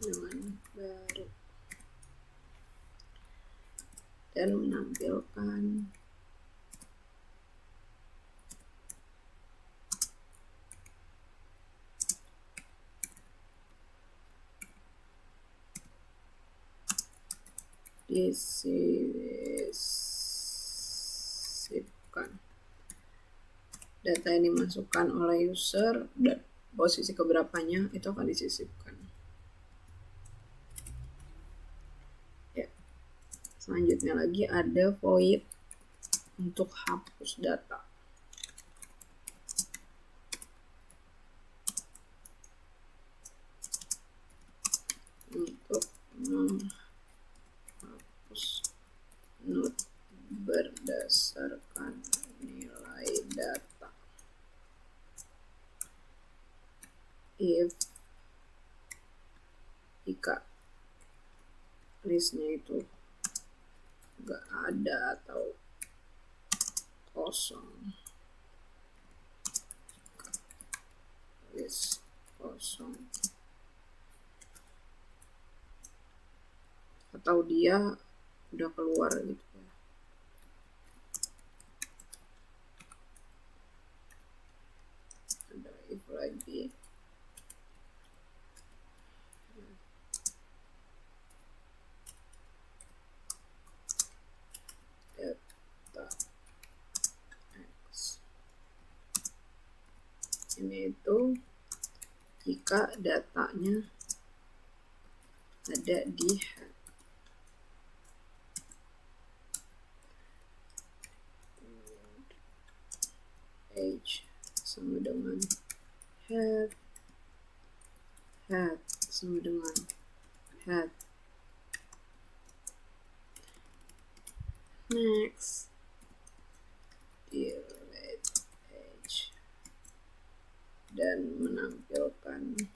A: dengan baru dan menampilkan disisipkan data yang dimasukkan oleh user dan posisi keberapanya itu akan disisipkan. Ya. Selanjutnya lagi ada void untuk hapus data. Untuk menghapus node berdasarkan nilai data. Jika listnya itu nggak ada atau kosong, list kosong, atau dia udah keluar gitu ya. Ada if lagi. Data X. Ini itu jika datanya ada di head. H sama dengan head sama dengan head. Next, delete H dan menampilkan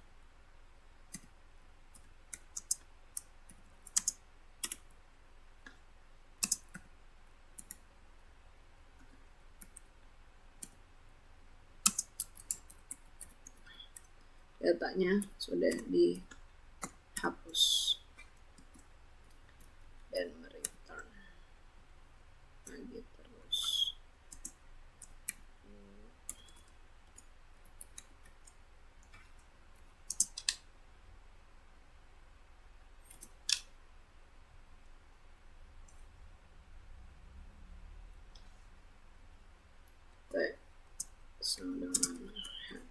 A: datanya sudah dihapus dan mereturn lagi terus. Sama dengan head.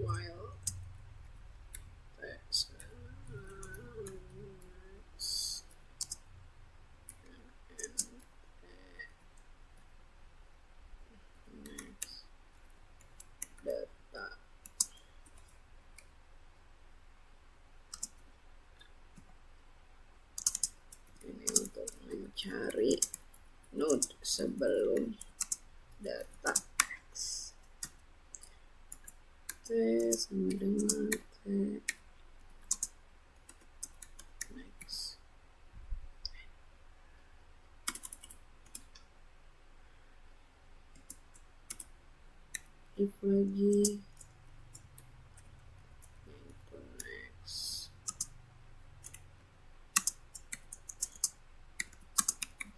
A: While text next data ini untuk mencari node sebelum data X. T sama dengan T next. If lagi itu next.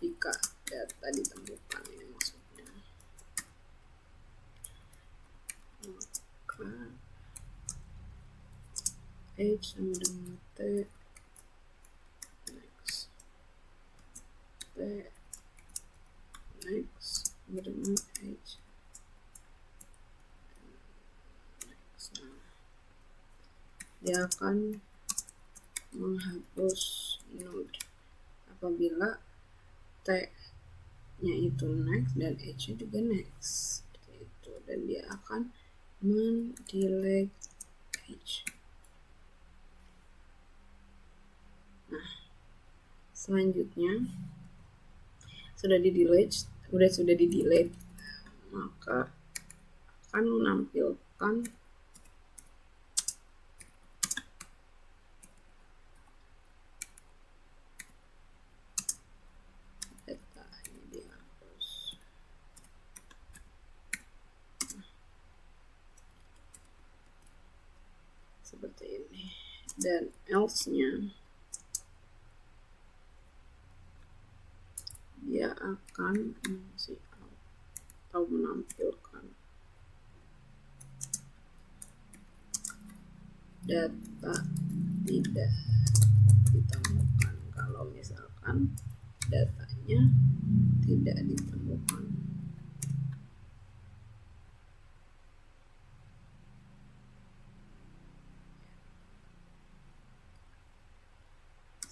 A: Jika data ditemukan, ini maksudnya, maka H sama dengan T next. T next sama dengan H next. Nah, dia akan menghapus node apabila T-nya itu next dan H-nya juga next. Seperti itu. Dan dia akan mendelete H. Nah, selanjutnya sudah di-delete, maka akan menampilkan data ini dihapus. Seperti ini. Dan else-nya dia akan mengisi atau menampilkan data tidak ditemukan. Kalau misalkan datanya tidak ditemukan.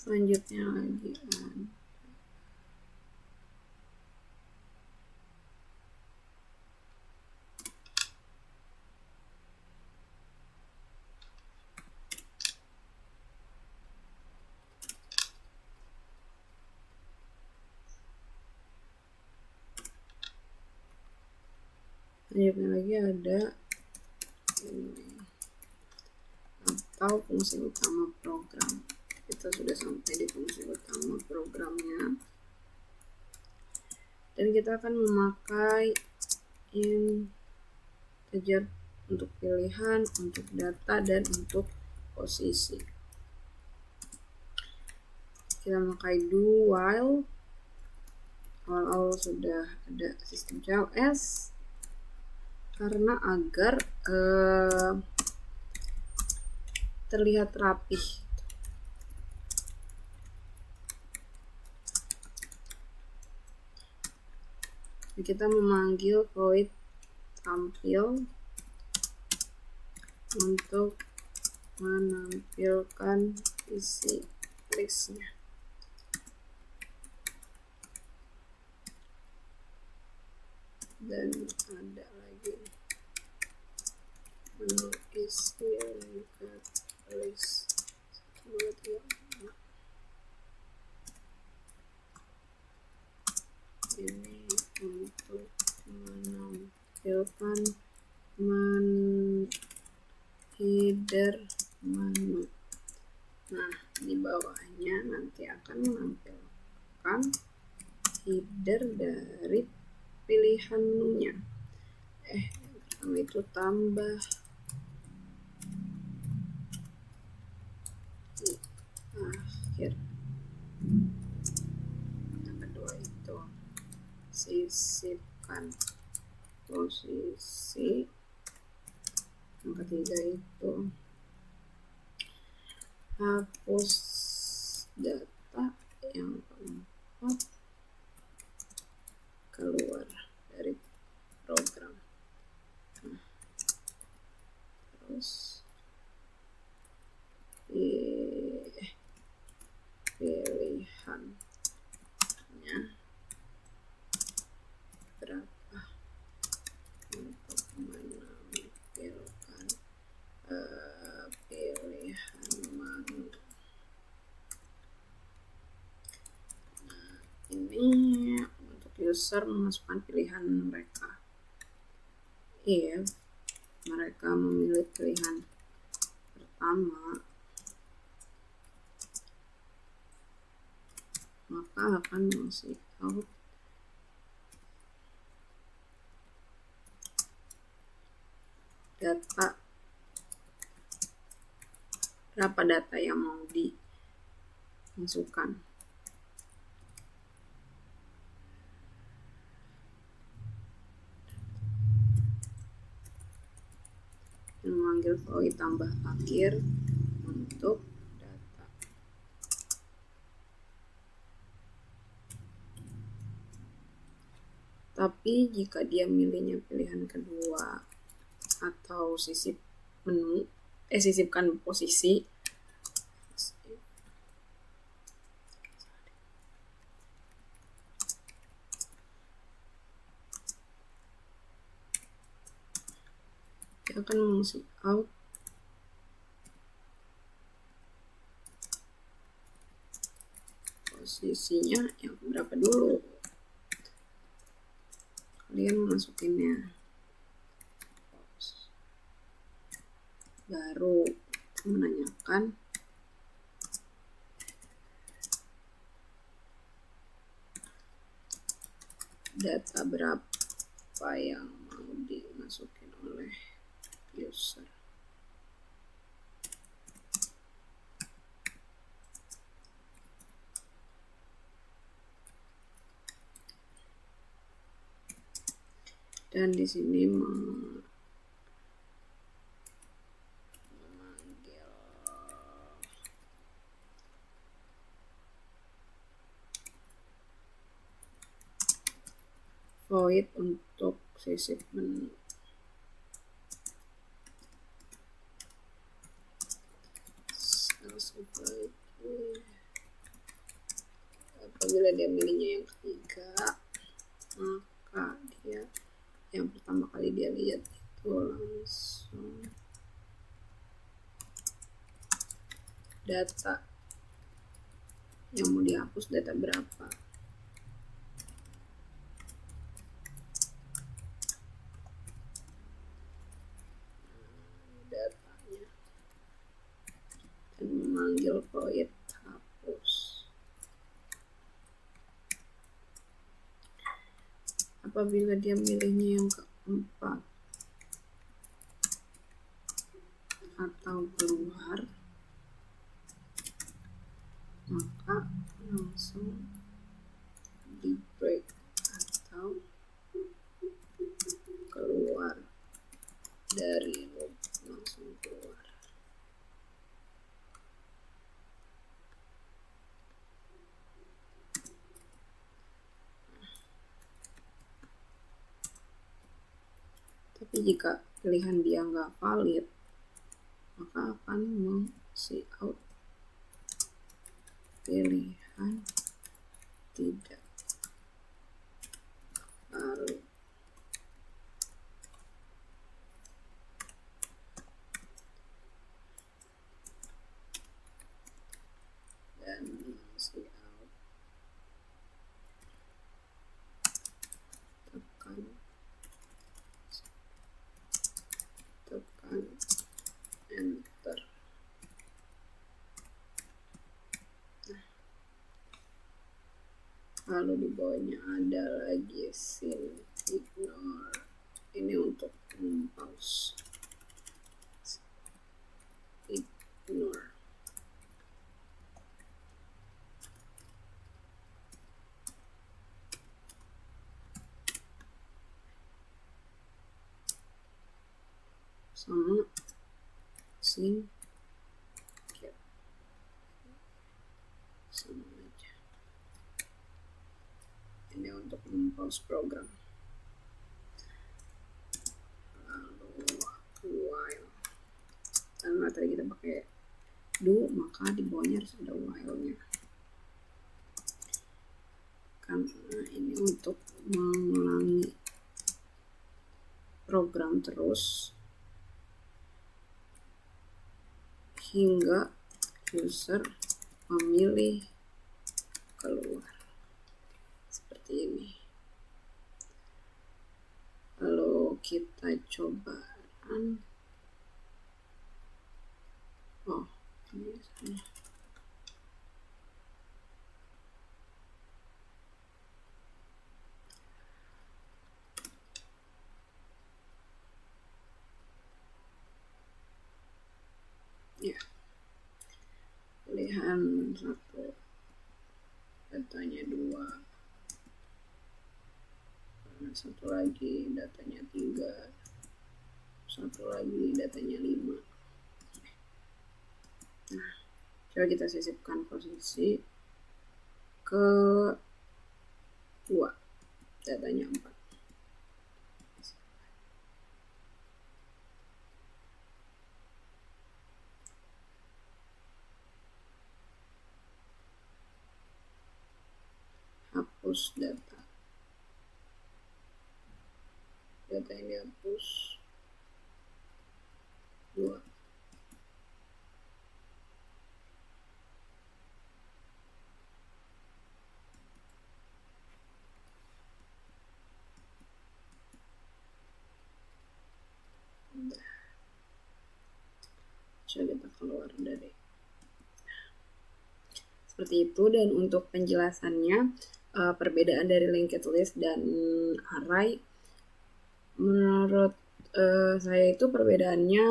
A: Selanjutnya lagi ada ini, atau fungsi utama program. Kita sudah sampai di fungsi utama programnya, dan kita akan memakai integer untuk pilihan, untuk data, dan untuk posisi. Kita memakai do while. Awal-awal sudah ada sistem CLS karena agar terlihat rapih. Kita memanggil void tampil untuk menampilkan isi listnya. Dan ada lagi menu isi lengkap list. Ini untuk menampilkan header menu. Nah, di bawahnya nanti akan menampilkan header dari pilihan menunya. Pertama itu tambah di akhir. Yang kedua itu sisipkan posisi. Yang ketiga itu hapus data. Yang keempat keluar dari program. Nah, terus pilihannya berapa untuk menampilkan pilihan menu. Nah, ini untuk user memasukkan pilihan mereka. If mereka memilih pilihan pertama, maka akan ngasih out data, berapa data yang mau dimasukkan. Memanggil void tambah akhir untuk data. Tapi jika dia milihnya pilihan kedua atau sisip menu, sisipkan posisi, dia akan mengisi out posisinya yang berapa dulu kalian masukinnya, baru menanyakan data berapa yang mau dimasukin oleh user. Dan di sini memanggil void untuk sisip menu. apabila dia milihnya yang ketiga, maka dia yang pertama kali dia lihat itu langsung data yang mau dihapus data berapa. Datanya dan memanggil void hapus. Apabila dia milihnya yang keempat atau keluar, maka langsung di break atau keluar dari loop, langsung keluar. Tapi jika pilihan dia nggak valid, maka akan meng-see out pilihan tidak valid. Dan see out, tekan enter. Lalu di bawahnya ada lagi scene ignore, ini untuk pause. Ignore. Sama scene cap, sama aja. Ini untuk pause program. Lalu while, karena tadi kita pakai do, maka di bawahnya harus ada while-nya. Karena ini untuk mengulangi program terus hingga user memilih keluar. Seperti ini. Lalu kita coba run. Oh, ini salah. Ya, pilihan 1, datanya 2, satu lagi datanya 3, satu lagi datanya 5. Nah, coba kita sisipkan posisi ke 2, datanya 4. Hapus data ini hapus 2. Coba kita keluar dari seperti itu. Dan untuk penjelasannya, perbedaan dari linked list dan array, menurut saya itu perbedaannya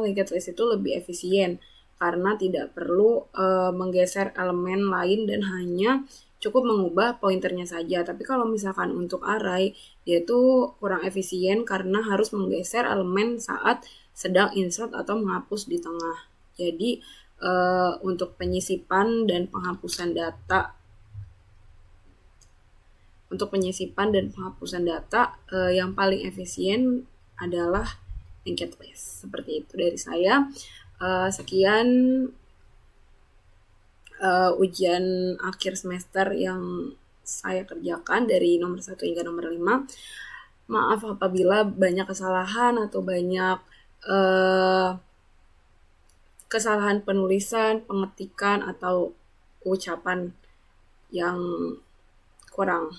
A: linked list itu lebih efisien karena tidak perlu menggeser elemen lain dan hanya cukup mengubah pointernya saja. Tapi kalau misalkan untuk array, dia itu kurang efisien karena harus menggeser elemen saat sedang insert atau menghapus di tengah. Jadi untuk penyisipan dan penghapusan data, yang paling efisien adalah linked list. Seperti itu dari saya. Sekian ujian akhir semester yang saya kerjakan dari nomor 1 hingga nomor 5. Maaf apabila banyak kesalahan atau banyak kesalahan penulisan, pengetikan, atau ucapan yang kurang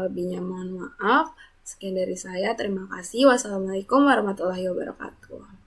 A: lebihnya mohon maaf. Sekian dari saya, terima kasih. Wassalamualaikum warahmatullahi wabarakatuh.